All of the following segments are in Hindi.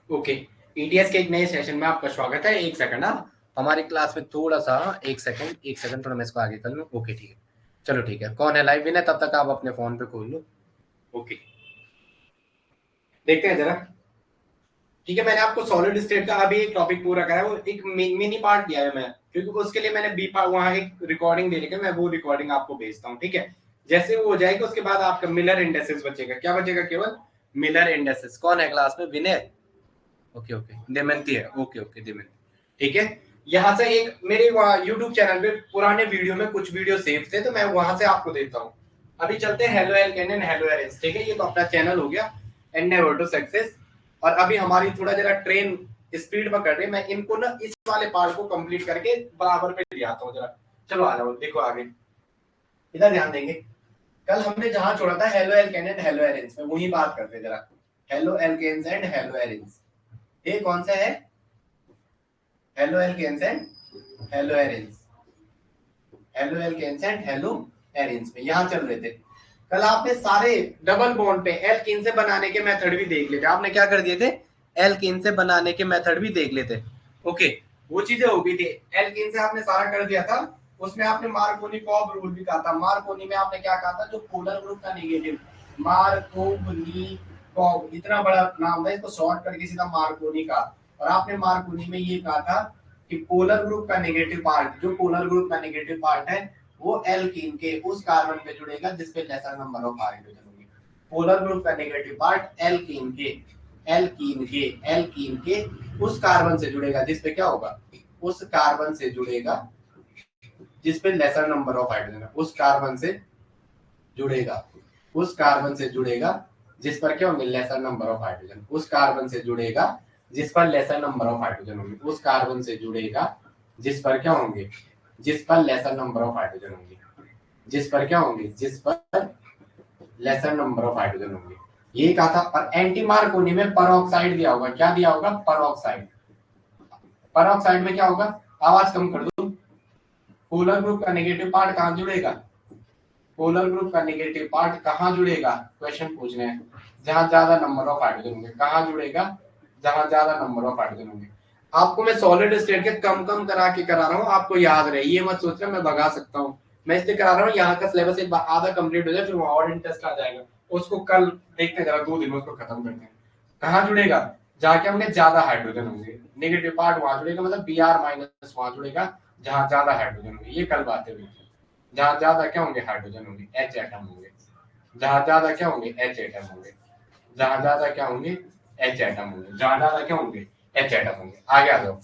ओके, ईटीएस के एक नए सेशन में आपका स्वागत है। एक सेकंड, हाँ हमारी क्लास में थोड़ा सा एक सेकंड थोड़ा मैं इसको आगे कर लूँ। ओके ठीक है, चलो ठीक है। कौन है लाइव विनय? तब तक आप अपने फोन पे खोल लो। ओके, देखते हैं जरा। ठीक है, मैंने आपको सॉलिड स्टेट का अभी एक टॉपिक पूरा करा है, वो एक मिनी पार्ट दिया है मैं, क्योंकि उसके लिए मैंने बी पार्ट वहां एक रिकॉर्डिंग दे रखी है, मैं वो रिकॉर्डिंग आपको भेजता हूँ। ठीक है, जैसे वो हो जाएगी उसके बाद आपका मिलर इंडेक्सेस बचेगा। क्या बचेगा? केवल मिलर इंडेक्सेस। कौन है क्लास में? विनय। ओके ओके, दमयंती है। Okay okay, Damayanti. ठीक है, यहाँ से एक मेरे यूट्यूब चैनल पे पुराने वीडियो में कुछ वीडियो सेव थे, तो मैं वहां से आपको देता हूँ। अभी चलते हैं halo alkane and hello arenes. ठीक है, ये तो अपना चैनल हो गया एंडेवर टू सक्सेस। और अभी हमारी थोड़ा जरा ट्रेन स्पीड पकड़ रही है, मैं इनको ना इस वाले पार्ट को कंप्लीट करके बराबर पे ले आता हूँ जरा। चलो आ जाओ, देखो आगे इधर ध्यान देंगे। कल हमने जहां छोड़ा था haloalkane and haloarenes में, वही बात करते जरा। Haloalkanes and haloarenes, ये कौन सा है? Haloalkanes and haloarenes. Haloalkanes and haloarenes में यहां चल रहे थे। कल आपने सारे डबल बॉन्ड पे एल्कीन से बनाने के मेथड भी देख लिए थे। आपने क्या कर दिए थे? एल्कीन से बनाने के मेथड भी देख लेते। ओके, वो चीजें हो गई थी। एल्कीन से आपने सारा कर दिया था। उसमें आपने मार्कोनी कॉब रूल भी कहा था। मार्कोनी में आपने क्या कहा था? जो पोलर ग्रुप का नेगेटिव, मार्कोनी कॉब, इतना बड़ा नाम था, इसको शॉर्ट करके सीधा मार्कोनी कहा। और आपने मार्कोनी में ये कहा था कि पोलर ग्रुप का नेगेटिव पार्ट, जो पोलर ग्रुप का नेगेटिव पार्ट है वो एल्कीन के उस कार्बन पे जुड़ेगा जिसपे लेसर नंबर ऑफ हाइड्रोजन होंगे। पोलर ग्रुप का नेगेटिव पार्ट एल्कीन के उस कार्बन से जुड़ेगा जिसपे क्या होगा? उस कार्बन से जुड़ेगा जिसपे लेसर नंबर ऑफ हाइड्रोजन है। उस कार्बन से जुड़ेगा, उस कार्बन से जुड़ेगा जिस पर क्या होंगे? Laser number of hydrogen. उस कार्बन से जुड़ेगा जिस पर लेसर नंबर ऑफ हाइड्रोजन होंगे। उस कार्बन से जुड़ेगा जिस पर क्या होंगे? जिस पर लेसर नंबर ऑफ हाइड्रोजन होंगे। जिस पर क्या होंगे? जिस पर लेसर नंबर ऑफ हाइड्रोजन होंगे। ये कहा था। और एंटी मार्कोनी में परऑक्साइड दिया होगा। क्या दिया होगा? परऑक्साइड। परऑक्साइड में क्या होगा? आवाज कम कर दो। पोलर ग्रुप का नेगेटिव पार्ट कहां जुड़ेगा? पोलर ग्रुप का नेगेटिव पार्ट कहां जुड़ेगा? क्वेश्चन पूछ रहे हैं। जहां ज्यादा नंबर ऑफ हाइड्रोजन होंगे। कहां जुड़ेगा? जहां ज्यादा नंबर ऑफ हाइड्रोजन होंगे। आपको मैं सॉलिड स्टेट के कम कम करा के करा रहा हूँ, आपको याद रहे। ये मत सोच रहे मैं भगा सकता हूँ। मैं इसलिए करा रहा हूँ, यहाँ का सिलेबस एक आधा कंप्लीट हो जाए, फिर वहां और इंटरेस्ट आ जाएगा। उसको कल देखते हैं, जरा 2 दिन में उसको खत्म करते हैं। कहाँ जुड़ेगा? जहाँ क्या होंगे? ज्यादा हाइड्रोजन होंगे। नेगेटिव पार्ट वहां जुड़ेगा, मतलब Br माइनस वहां जुड़ेगा जहां ज्यादा हाइड्रोजन होंगे। ये कल बातें हुई थी। जहां ज्यादा क्या होंगे? हाइड्रोजन होंगे, एच एटम होंगे। जहां ज्यादा क्या होंगे? एच एटम होंगे। जहां ज्यादा क्या होंगे? एच एटम होंगे। जहां ज्यादा क्या होंगे? एच एटम होंगे। आगे आ जाओ।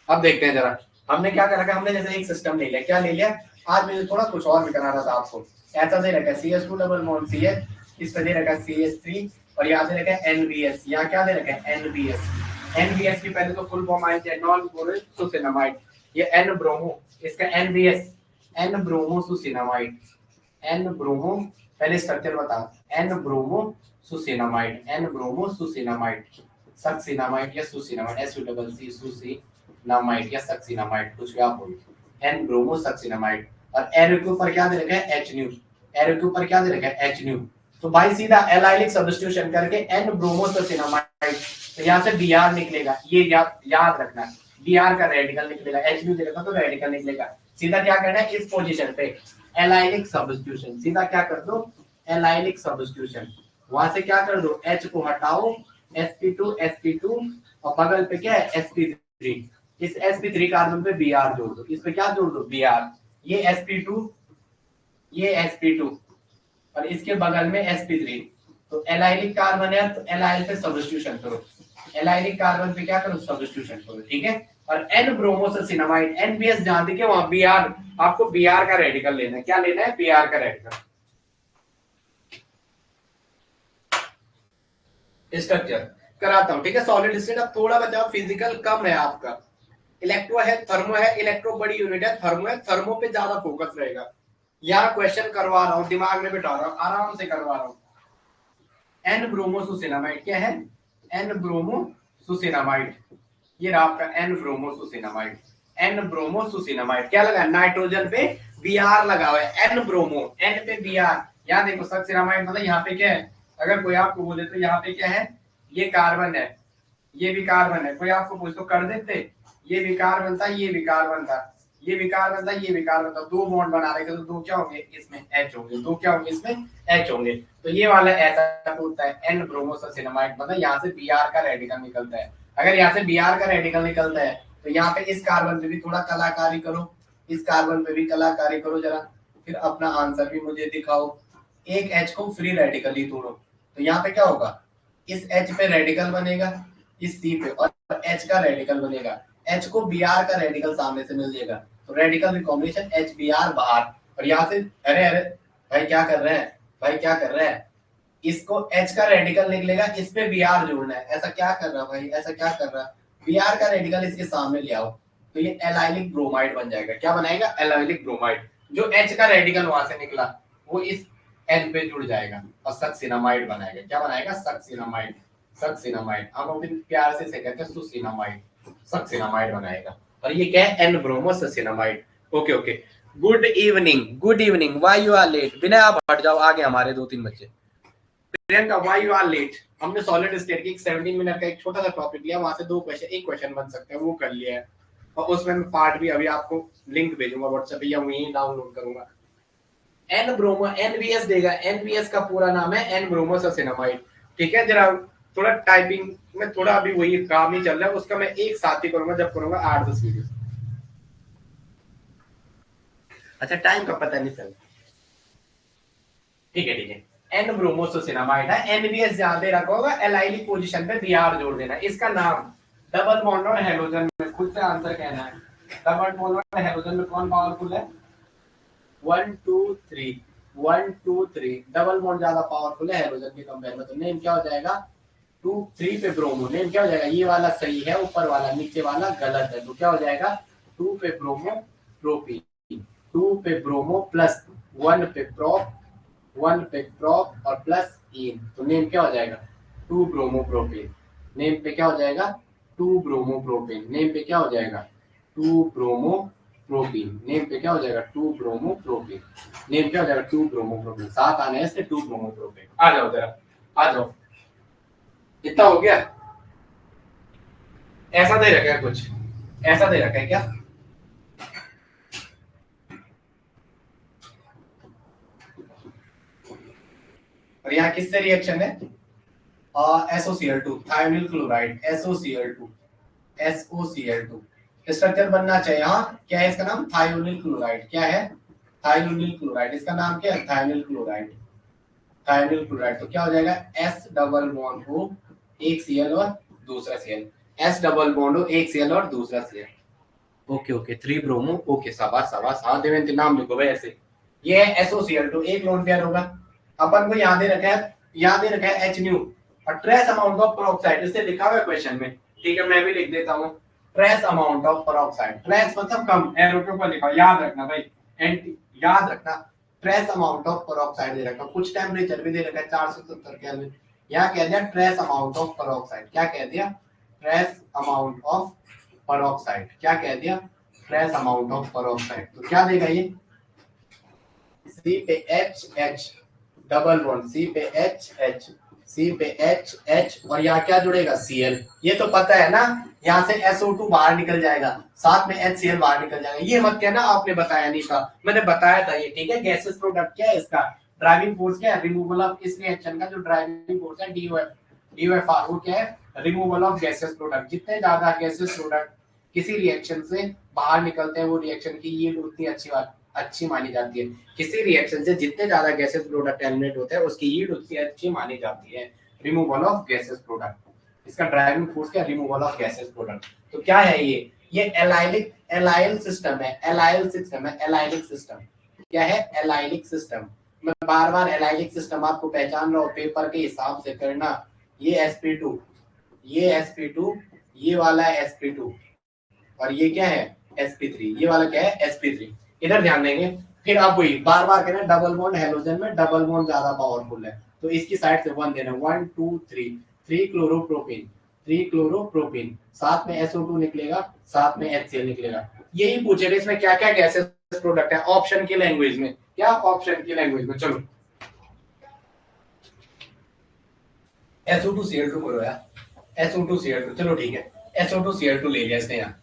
अब देखते हैं जरा हमने क्या कर रखा है। हमने जैसे एक सिस्टम ले लिया। क्या ले लिया? आज मुझे थोड़ा कुछ और भी कराना था आपको। ऐसा दे रखा है CH2 डबल बॉन्ड CH, इस पे दे रखा है CH3, और यहाँ दे रखा है NBS। यहाँ क्या दे रखा है? NBS। NBS की पहले तो फुल फॉर्म आई थी, नॉन बोरेल सुसिनामाइड। ये N ब्रोमो, इसका NBS, N bromo succinimide. N bromo, पहले स्ट्रक्चर बता। N bromo succinimide, N bromo succinimide, succinimide या सुसिनामाइड, SU नामाइड या सक्सिनामाइड, कुछ भी आप बोलो। N bromo succinimide. और एरो के ऊपर क्या दे रखा है? H new. एरो के ऊपर क्या दे रखा है? H new. तो भाई सीधा एलाइलिक सब्स्टिट्यूशन करके एन ब्रोमो सक्सिनामाइड, तो यहाँ से Br निकलेगा। ये याद रखना, Br का रेडिकल निकलेगा। एच न्यू दे रखा तो रेडिकल निकलेगा। सीधा क्या करना है? इस पोजीशन पे एलाइलिक सब्स्टिट्यूशन। सीधा क्या कर दो? Allylic substitution. वहां से क्या कर दो? H को हटाओ, sp2 और बगल पे क्या है? sp3। इस sp3 कार्बन पे Br जोड़ दो। इस पे क्या जोड़ दो? Br। ये sp2, ये sp2, और इसके बगल में sp3। तो एलाइलिक कार्बन है तो एलाइल पे सब्स्टिट्यूशन करो। एलाइलिक कार्बन पे क्या करो? सब्स्टिट्यूशन करो। ठीक है। और n ब्रोमोससिनामाइड, NBS जहां दिखे वहां Br, आपको Br का रेडिकल लेना है। क्या लेना है? Br का रेडिकल। स्ट्रक्चर कराता हूं। ठीक है, सॉलिड स्टेट अब थोड़ा बचाओ, फिजिकल कम है आपका। इलेक्ट्रो है, थर्मो है। इलेक्ट्रो बड़ी यूनिट है, थर्मो है, थर्मो पे ज्यादा फोकस रहेगा। यहाँ क्वेश्चन करवा रहा हूँ, दिमाग में बिठा रहा हूँ, आराम से करवा रहा हूँ। एन ब्रोमोसुसिनामाइड क्या है? एन ब्रोमोसुसिनामाइड। ये रहा आपका एन ब्रोमोसुसिनामाइड। एन ब्रोमोसुसिनामाइड क्या लगा? नाइट्रोजन पे Br लगा हुआ है। एन ब्रोमो, एन पे Br। यहाँ देखो सक्सिनामाइड, मतलब यहाँ पे क्या है? अगर कोई आपको बोले तो यहाँ पे क्या है? ये कार्बन है, ये भी कार्बन है, कोई आपको पूछ तो कर देते, ये भी कार्बन था, ये भी कार्बन था, ये भी कार्बन था, ये भी कार्बन था, दो बॉन्ड बना रहे थे, तो दो क्या होंगे इसमें H होंगे, दो क्या होंगे इसमें H होंगे। तो ये वाला ऐसा टूटता है N ब्रोमोसल्फोनामाइड, मतलब यहाँ से Br का रेडिकल निकलता है। अगर यहाँ से Br का रेडिकल निकलता है तो यहाँ पे इस कार्बन पे भी थोड़ा कलाकारी करो, इस कार्बन पे भी कलाकारी करो जरा, फिर अपना आंसर भी मुझे दिखाओ। एक H को फ्री रेडिकल ही तोड़ो, तो यहाँ पे क्या होगा, इस H पे रेडिकल बनेगा, इस C पे, और H का रेडिकल बनेगा, H को Br का रेडिकल सामने से मिल जाएगा, तो रेडिकल रिकॉम्बिनेशन HBr बाहर, और यहाँ से अरे अरे भाई क्या कर रहे हैं, भाई क्या कर रहे हैं, इसको H का रेडिकल निकलेगा, इस पे Br जोड़ना है, ऐसा क्या कर रहा भाई, ऐसा क्या कर रहा, Br का रेडिकल इसके सामने ले आओ, तो ये एलाइलिक ब्रोमाइड बन जाएगा। क्या बनाएगा, एलाइलिक ब्रोमाइड। जो H का रेडिकल वहां से निकला वो इस N पे जुड़ जाएगा और सक्सिनामाइड बनाएगा। क्या बनाएगा, सक्सिनामाइड, सक्सिनामाइड, हम अपने प्यार से इसे कहते हैं सुसिनामाइड, सक्सिनामाइड बनाएगा। और ये क्या है, N bromo succinimide. Okay okay, good evening, good evening, why you are late, बिना आप हट जाओ, आगे हमारे 2-3 बच्चे। Priyanka why you are late, हमने सॉलिड स्टेट की 17 मिनट का एक छोटा सा टॉपिक लिया, वहां से 2 क्वेश्चन, एक क्वेश्चन बन सकता है, वो कर लिया है, और उसमें मैं पार्ट भी अभी आपको लिंक भेजूंगा व्हाट्सएप पे या वहीं डाउनलोड करूंगा। एन ब्रोमो, एनबीएस देगा, एनबीएस का पूरा नाम है एन ब्रोमोसल्फोनामाइड। ठीक है, जरा थोड़ा टाइपिंग में थोड़ा अभी वही काम ही चल रहा है, उसका मैं एक साथ ही करूंगा जब करूंगा 8-10 वीडियो। अच्छा टाइम का पता नहीं चल, ठीक है ठीक है, एन ब्रोमोसल्फोनामाइड है, एनबीएस ध्यान दे रखा होगा, एलाइलिक पोजीशन पे बीआर जोड़ देना। इसका नाम डबल बॉन्ड और हेलोजन में, खुद से आंसर कहना है, डबल बॉन्ड और हेलोजन में कौन पावरफुल है, 1 2 3, 1 2 3, डबल बॉन्ड ज्यादा पावरफुल है हेलोजन के कंपेयर में, तो नेम क्या हो जाएगा, 2 3 पे ब्रोमो, नेम क्या हो जाएगा, ये वाला सही है, ऊपर वाला, नीचे वाला गलत है, तो क्या हो जाएगा, 2 पे ब्रोमो प्रोपीन, 2 पे ब्रोमो प्लस 1 पे प्रोप, 1 पे प्रोप और प्लस इन, तो नेम क्या हो जाएगा, 2 ब्रोमो प्रोपीन। नेम पे क्या हो जाएगा, 2 ब्रोमो प्रोपीन। नेम पे क्या हो जाएगा, 2 ब्रोमो प्रोपीन। नेम पे क्या हो जाएगा, 2 ब्रोमो प्रोपीन। नेम क्या हो जाएगा, 2 ब्रोमो प्रोपीन। साथ आने से 2 ब्रोमो प्रोपीन। आ जाओ जरा, आ जाओ, इतना हो गया, ऐसा दे रखा है कुछ, ऐसा दे रखा है क्या, और यहाँ किससे रिएक्शन है, SOCl2, thionyl chloride, SOCl2, SOCl2 structure बनना चाहिए। हाँ क्या है इसका नाम, थायोनिल क्लोराइड। क्या है, थायोनिल क्लोराइड, इसका नाम क्या है, थायोनिल क्लोराइड, थायोनिल क्लोराइड। तो क्या हो जाएगा, S डबल बॉन्ड हो, एक Cl और दूसरा Cl, S डबल बॉन्ड हो, एक Cl और दूसरा Cl। Okay okay, 3 bromo, okay शाबाश शाबाश, हाँ देवेंद्र नाम लिखो भाई ऐसे। ये है SOCl2, एक लोन पेयर होगा, अपन को याद रखा है, याद रखा है H न्यू, और ट्रेस अमाउंट ऑफ पेरोक्साइड, इससे लिखा हुआ है क्वेश्चन में, ठीक है मैं भी लिख देता हूँ, trace amount of peroxide, trace मतलब कम, एरो के ऊपर लिखा, याद रखना भाई, एंटी याद रखना, ट्रेस अमाउंट ऑफ पेरोक्साइड दे रखा, कुछ टेम्परेचर भी दे रखा है 470 केल्विन, यहाँ कह दिया ट्रेस अमाउंट ऑफ पेरोक्साइड, क्या कह दिया, ट्रेस अमाउंट ऑफ पेरोक्साइड, क्या कह दिया, ट्रेस अमाउंट ऑफ पेरोक्साइड, तो क्या देगा ये, सी पे एच एच डबल बॉन्ड, सी पे एच एच, सी पे एच एच, और यहाँ क्या जुड़ेगा, Cl, ये तो पता है ना, यहाँ से SO2 बाहर निकल जाएगा, साथ में HCl बाहर निकल जाएगा, ये मत कहना आपने बताया नहीं था, मैंने बताया था ये, ठीक है। गैसेस प्रोडक्ट क्या है इसका, ड्राइविंग फोर्स क्या है, रिमूवल ऑफ, इस रिएक्शन का जो ड्राइविंग फोर्स है DOFR, वो क्या है, रिमूवल ऑफ गैसेस प्रोडक्ट। जितने ज्यादा गैसेस प्रोडक्ट किसी रिएक्शन से बाहर निकलते हैं, वो रिएक्शन की यील्ड उतनी अच्छी मानी जाती है। किसी रिएक्शन से जितने ज्यादा गैसेस प्रोडक्ट एलिमिनेट होते हैं, उसकी यील्ड उतनी अच्छी मानी जाती है। रिमूवल ऑफ गैसेस प्रोडक्ट, इसका ड्राइविंग फोर्स क्या, रिमूवल ऑफ गैसेस प्रोडक्ट। तो क्या है ये एलाइल सिस्टम है, एलाइल सिस्टम है, एलाइलिक सिस्टम। क्या है, एलाइलिक सिस्टम। मैं बार बार एलाइलिक सिस्टम आपको पहचान रहा हूँ, पेपर के हिसाब से करना। ये sp2, ये sp2, ये वाला है sp2, और ये क्या है sp3, ये वाला क्या है sp3, इधर ध्यान देंगे। फिर आप वही बार बार कहना, डबल बॉन्ड हेलोजन में डबल बॉन्ड ज्यादा पावरफुल है, तो इसकी साइड से 1 देना, 1 2 3, 3 क्लोरोप्रोपीन, 3 क्लोरोप्रोपीन, साथ में SO2 निकलेगा, साथ में HCl निकलेगा। यही पूछेगा इसमें क्या क्या गैसेस प्रोडक्ट है, ऑप्शन की लैंग्वेज में, क्या ऑप्शन की लैंग्वेज में। चलो SO2 Cl2 करो यार, SO2Cl2, चलो ठीक है, SO2Cl2 ले लिया इसने यहाँ,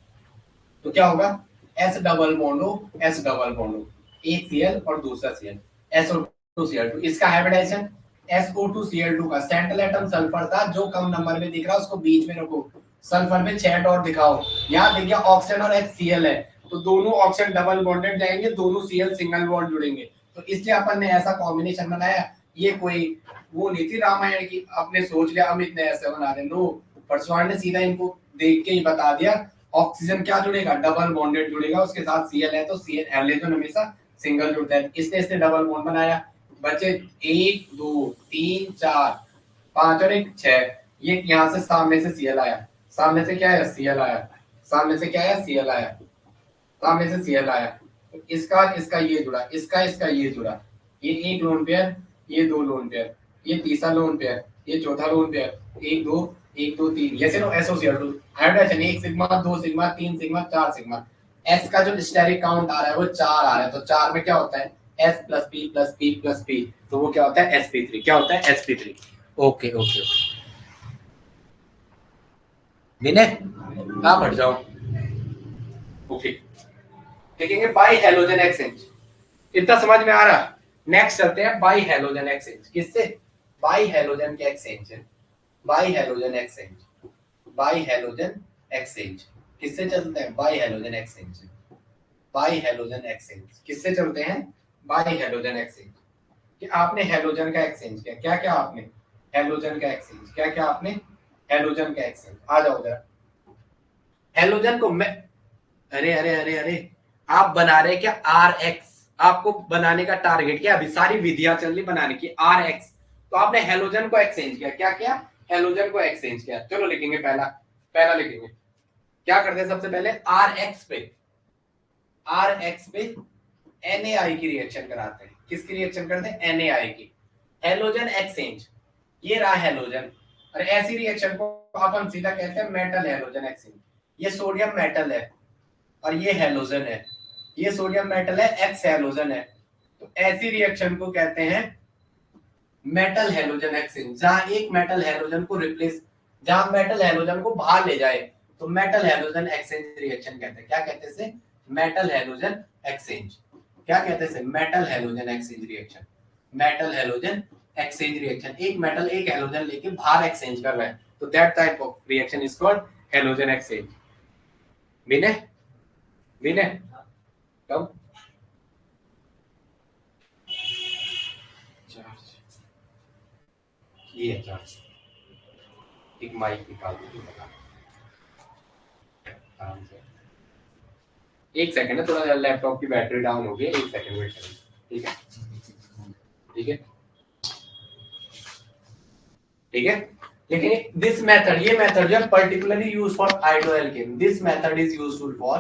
तो क्या होगा S double bond O, S double bond O, एक Cl और दूसरा Cl, SO2Cl2, इसका हाइब्रिडाइजेशन SO2Cl2 का सेंट्रल एटम सल्फर था जो कम नंबर में दिख रहा है उसको बीच में रखो, सल्फर में 6 डॉट दिखाओ, यहाँ देखिए ऑक्सीजन और HCl है, तो दोनों ऑक्सीजन डबल बॉन्डेड जाएंगे, दोनों Cl सिंगल बॉन्ड जुड़ेंगे, तो इसलिए अपन ने ऐसा कॉम्बिनेशन बनाया। ये कोई वो नहीं थी रामायण की आपने सोच लिया हम इतने ऐसे बना रहे, नो, परसवान ने सीधा इनको देख के ही बता दिया ऑक्सीजन क्या जुड़ेगा, डबल बॉन्डेड जुड़ेगा, उसके साथ Cl है तो Cl हाइड्रोजन हमेशा सिंगल जुड़ता है, इसने डबल बॉन्ड बनाया, बचे 1 2 3 4 5 और 1 6, ये यहाँ से सामने से Cl आया, सामने से क्या है Cl आया, सामने से क्या है Cl आया, सामने से Cl आया, तो इसका ये जुड़ा, इसका ये जुड़ा, ये एक लोन पेयर, ये 2 लोन पेयर, ये तीसरा लोन पेयर, ये चौथा लोन पेयर, 1 2 1 2 3, ये no SO2 hydrogen 1 sigma 2 sigma 3 sigma 4 sigma, S का जो स्टेरिक काउंट आ रहा है वो 4 आ रहा है, तो 4 में क्या होता है S plus P plus P plus P, तो वो क्या होता है sp3, क्या होता है sp3। ओके ओके विनय आप हट जाओ। ओके देखेंगे बाई हैलोजन एक्सचेंज, इतना समझ में आ रहा। नेक्स्ट चलते हैं बाई हैलोजन एक्सचेंज, किससे, बाई हैलोजन के exchange, by halogen exchange, by halogen exchange किससे चलते हैं, by halogen exchange, by halogen exchange किससे चलते हैं, बाई हैलोजन एक्सचेंज, कि आपने हैलोजन का एक्सचेंज किया, क्या क्या आपने हैलोजन का एक्सचेंज, क्या क्या आपने हैलोजन का एक्सचेंज, आ जाओ जरा हैलोजन को मैं, अरे अरे अरे अरे आप बना रहे क्या RX, आपको बनाने का टारगेट क्या, अभी सारी विधियां चल रही बनाने की RX, तो आपने हैलोजन को एक्सचेंज किया, क्या क्या हैलोजन को एक्सचेंज किया, चलो लिखेंगे पहला, पहला लिखेंगे, क्या करते हैं सबसे पहले RX पे NaI की रिएक्शन कराते हैं, किसकी रिएक्शन करते हैं NaI की, हैलोजन एक्सचेंज, ये रहा हैलोजन, और ऐसी रिएक्शन को अपन सीधा कहते हैं मेटल हैलोजन एक्सचेंज, ये सोडियम मेटल है और ये हैलोजन है, ये सोडियम मेटल है X हैलोजन है, तो ऐसी रिएक्शन को कहते हैं मेटल हैलोजन एक्सचेंज, जहां एक मेटल हैलोजन को रिप्लेस, जहां मेटल हैलोजन को बाहर ले जाए तो मेटल हैलोजन एक्सचेंज रिएक्शन कहते हैं, क्या कहते हैं इसे, मेटल हैलोजन एक्सचेंज, क्या कहते हैं इसे, metal halogen exchange reaction, metal halogen exchange reaction, एक मेटल एक हैलोजन लेके बाहर एक्सचेंज कर रहा है, तो that type of reaction is called halogen exchange. Vinay Vinay कब ये है चार्ज, एक माइक निकाल दो आराम से, एक सेकंड है, थोड़ा लैपटॉप की बैटरी डाउन हो गई, एक सेकंड वेट करें, ठीक है ठीक है ठीक है। लेकिन दिस मेथड, ये मेथड जो है particularly use for iodoalkane, this method is useful for,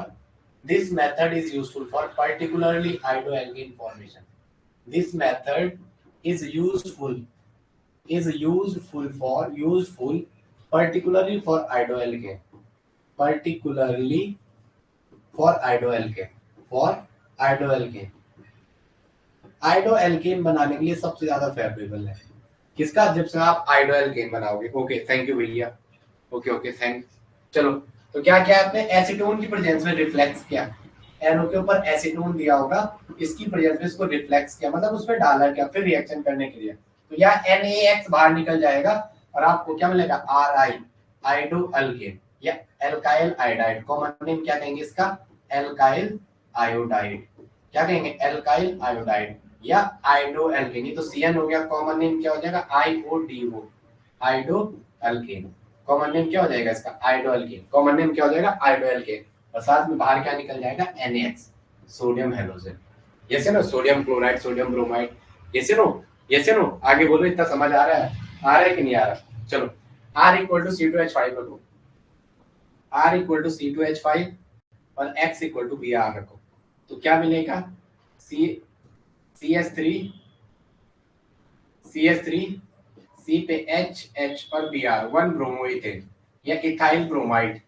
this method is useful for particularly iodoalkane formation, this method is useful particularly for iodoalkane, particularly for iodoalkane iodoalkane बनाने के लिए सबसे ज्यादा फेवरेबल है किसका, जब से आप iodoalkane बनाओगे। ओके थैंक यू भैया, ओके ओके थैंक्स। चलो तो क्या किया आपने, एसीटोन की प्रेजेंस में रिफ्लेक्स किया, NO के ऊपर एसीटोन दिया होगा, इसकी प्रेजेंस में इसको रिफ्लेक्स किया, मतलब उसमें डाला क्या, फिर रिएक्शन करने के लिए, तो यहाँ NaX बाहर निकल जाएगा और आपको क्या मिलेगा RI आइडोअल्केन या एल्काइल आयोडाइड, कॉमन नेम क्या कहेंगे इसका, एल्काइल आयोडाइड, क्या कहेंगे एल्काइल आयोडाइड या आइडोअल्केन, ये तो CN हो गया, कॉमन नेम क्या हो जाएगा IODO आइडोअल्केन, कॉमन नेम क्या हो जाएगा इसका आइडोअल्केन, कॉमन नेम क्या हो जाएगा आइडोअल्केन, और साथ में बाहर क्या निकल जाएगा NaX sodium halogen, yes no, sodium chloride sodium bromide, yes no, आगे बोलो, इतना समझ आ रहा है कि नहीं आ रहा। चलो R = C2H5 रखो, R = C2H5 और X = Br रखो, तो क्या मिलेगा CH3 C पे H और Br 1 ब्रोमो इथेन या इथाइल ब्रोमाइड,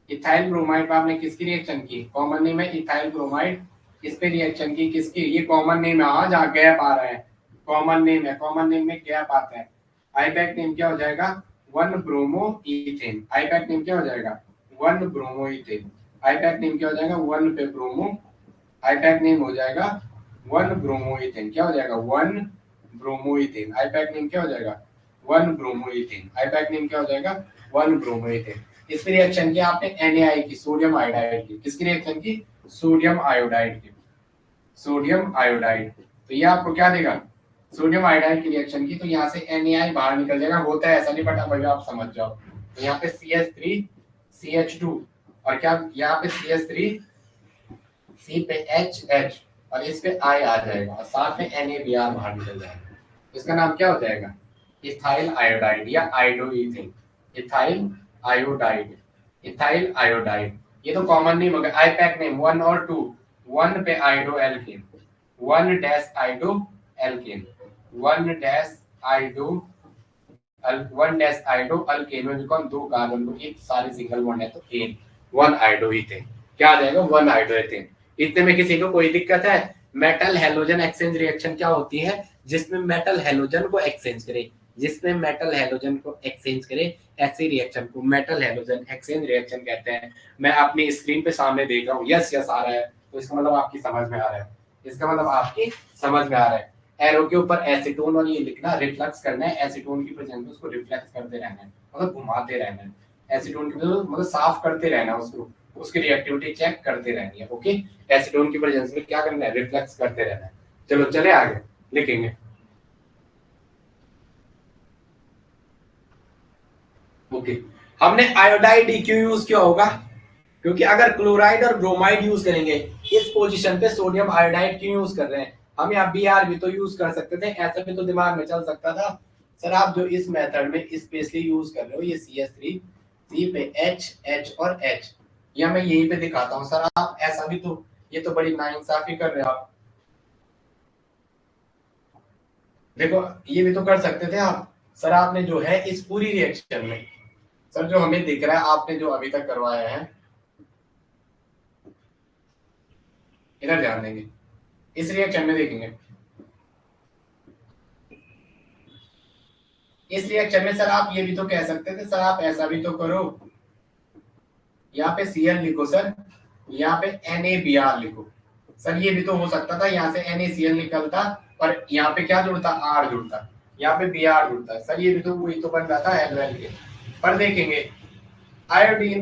इथाइल ब्रोमाइड पर आपने किसकी रिएक्शन की, कॉमन नेम है इथाइल ब्रोमाइड, इस पे रिएक्शन की किसकी, ये कॉमन नेम है जहाँ गैप आ रहा है, कॉमन नेम है, कॉमन नेम में गैप आता है, आईपैक नेम क्या हो जाएगा 1 ब्रोमो इथेन। आईपैक नेम क्या हो जाएगा 1 ब्रोमो इथेन। आईपैक नेम क्या हो जाएगा 1 पे ब्रोमो। आईपैक नेम हो जाएगा 1 ब्रोमो इथेन। क्या हो जाएगा 1 ब्रोमो इथेन। आईपैक नेम क्या हो जाएगा 1 ब्रोमो इथेन। आईपैक नेम क्या हो जाएगा 1 ब्रोमो इथेन। इसकी रिएक्शन की आपने NaI की, सोडियम आयोडाइड की। किसकी रिएक्शन की सोडियम आयोडाइड की, सोडियम आयोडाइड। तो ये आपको क्या देगा सोडियम आयोडाइड की रिएक्शन की। तो यहाँ से NaI बाहर निकल जाएगा, होता है ऐसा नहीं बट अब आप समझ जाओ। तो यहाँ पे CH3 CH2 और क्या यहाँ पे CH3 C पे HH और इस पे I आ जाएगा और साथ में NaBr बाहर निकल जाएगा। इसका नाम क्या हो जाएगा इथाइल आयोडाइड या iodoethane. Ethyl iodide, ethyl iodide. ये तो कॉमन नेम हो गया। आईपैक नेम 1 और 2, 1 पे iodoalkane, 1 dash iodoalkane, 1 dash iodo 1 dash iodoalkane में कौन दो कार्बन को एक सारे सिंगल बॉन्ड है तो एन 1 आयोडोइथेन। क्या आ जाएगा 1 आयोडोइथेन। इतने में किसी को कोई दिक्कत है? मेटल हेलोजन एक्सचेंज रिएक्शन क्या होती है जिसमें मेटल हेलोजन को एक्सचेंज करे, जिसमें मेटल हेलोजन को एक्सचेंज करे ऐसी रिएक्शन को मेटल हेलोजन एक्सचेंज रिएक्शन कहते हैं। मैं अपनी स्क्रीन पे सामने देख रहा हूँ यस यस आ रहा है तो इसका मतलब आपकी समझ में आ रहा है, इसका मतलब आपकी समझ में आ रहा है। एरो के ऊपर एसीटोन और ये लिखना रिफ्लेक्स करना है, एसीटोन की प्रेजेंस में उसको रिफ्लेक्स करते रहना है, मतलब घुमाते रहना है। एसीटोन की मतलब साफ करते रहना है उसको, उसकी रिएक्टिविटी चेक करते रहनी है। ओके, एसीटोन की प्रेजेंस में क्या करना है रिफ्लेक्स करते रहना है। चलो चले आगे लिखेंगे। ओके, हमने आयोडाइड क्यों यूज किया होगा क्योंकि अगर क्लोराइड और ब्रोमाइड यूज करेंगे इस पोजीशन पे सोडियम आयोडाइड क्यों यूज कर रहे हैं। हम यहाँ Br भी तो यूज कर सकते थे, ऐसा भी तो दिमाग में चल सकता था। सर आप जो इस मेथड में स्पेशली यूज कर रहे हो ये CH3 C पे H H और H, या मैं यहीं पे दिखाता हूँ सर आप ऐसा भी तो, ये तो बड़ी नाइंसाफी कर रहे हो आप। देखो ये भी तो कर सकते थे आप। सर आपने जो है इस पूरी रिएक्शन में, सर जो हमें दिख रहा है आपने जो अभी तक करवाया है, इधर ध्यान देंगे इस रिएक्शन में देखेंगे, इस रिएक्शन में सर आप ये भी तो कह सकते थे सर आप ऐसा भी तो करो, यहाँ पे Cl लिखो सर, यहाँ पे NaBr लिखो। सर ये भी तो हो सकता था, यहाँ से NaCl निकलता और यहाँ पे क्या जुड़ता R जुड़ता, यहाँ पे Br जुड़ता। सर ये भी तो वही तो बन जाता Al के। पर देखेंगे आयोडीन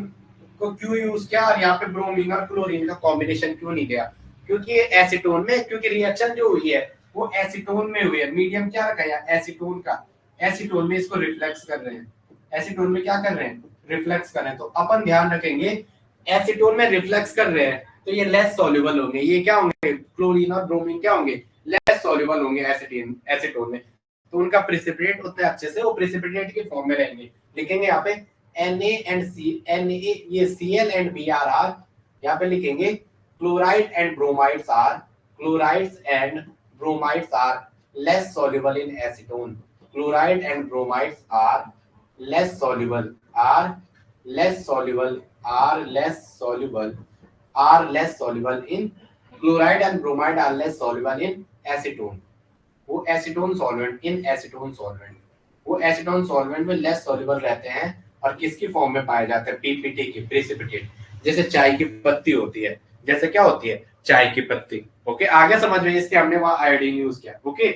को क्यों यूज किया और यहाँ पे ब्रोमीन और क्लोरीन का कॉम्बिनेशन क्यों नहीं किया, क्योंकि ये एसीटोन में, क्योंकि रिएक्शन जो हुई है वो एसीटोन में हुई है। मीडियम क्या रखा है एसीटोन का, एसीटोन में इसको रिफ्लेक्स कर रहे हैं, एसीटोन में क्या कर रहे हैं रिफ्लेक्स कर रहे हैं। तो अपन ध्यान रखेंगे एसीटोन में रिफ्लेक्स कर रहे हैं तो ये लेस सॉल्युबल होंगे, ये क्या होंगे क्लोरीन और ब्रोमीन क्या होंगे लेस सॉल्युबल होंगे एसीटोन में, तो उनका प्रेसिपिटेट उतने अच्छे से वो प्रेसिपिटेट के फॉर्म में रहेंगे। लिखेंगे यहाँ पे Na and C, Na ये Cl and Br are, यहाँ पे लिखेंगे chloride and bromides are, chlorides and bromides are less soluble in acetone, chloride and bromides are less soluble, are less soluble, are less soluble, are less soluble in chloride and bromide are less soluble in acetone। वो acetone solvent in acetone solvent, वो एसीटोन सॉल्वेंट में लेस सॉल्युबल रहते हैं और किसकी फॉर्म में पाए जाते हैं पीपीटी की, प्रेसिपिटेट। जैसे चाय की पत्ती होती है, जैसे क्या होती है चाय की पत्ती। ओके आगे समझ में, इसलिए हमने वहां आयोडीन यूज किया। ओके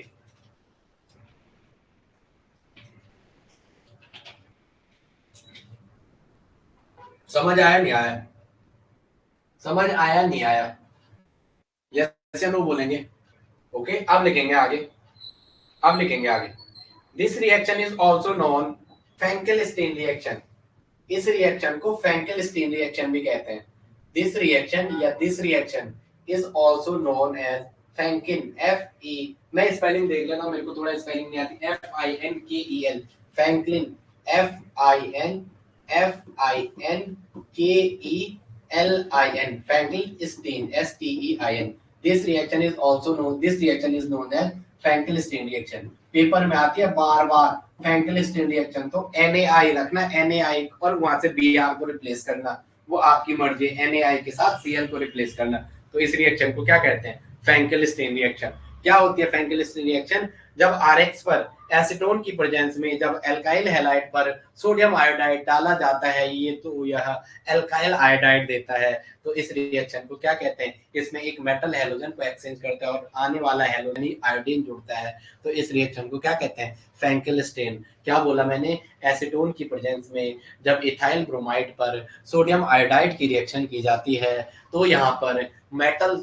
समझ आया नहीं आया, समझ आया नहीं आया, यस या नो बोलेंगे। ओके अब लिखेंगे आगे, अब लिखेंगे आगे this reaction is also known Finkelstein reaction. इस रिएक्शन को फेंकेल स्टीन रिएक्शन भी कहते हैं। दिस रिएक्शन या this reaction is also known as Finkel, F E, मैं स्पेलिंग देख लेना मेरे को थोड़ा स्पेलिंग नहीं आती, FINKEL फेंकलिन, FINKELIN Finkelstein STEIN। This reaction is also known, this reaction is known as Finkelstein reaction. Paper में आती है बार बार फेंकेल स्टीन रिएक्शन, तो NaI रखना, NaI और वहां से Br को रिप्लेस करना, वो आपकी मर्जी है, NaI के साथ Cl को रिप्लेस करना। तो इस रिएक्शन को क्या कहते हैं फेंकेल स्टीन रिएक्शन। क्या होती है फेंकेल स्टीन रिएक्शन, जब Rx पर एसीटोन की प्रेजेंस में जब एल्काइल हैलाइड पर सोडियम आयोडाइड डाला जाता है, ये तो यह एल्काइल आयोडाइड देता है। तो इस रिएक्शन को क्या कहते हैं? इसमें एक मेटल हैलोजन को एक्सचेंज करता है और आने वाला हैलोजन ही आयोडीन जुड़ता है। तो इस रिएक्शन को क्या कहते हैं? फ्रैंकेल स्टेन। क्या बोला मैंने? एसीटोन की प्रेजेंस में जब इथाइल ब्रोमाइड पर सोडियम आयोडाइड की रिएक्शन की जाती है तो यहाँ पर मेटल,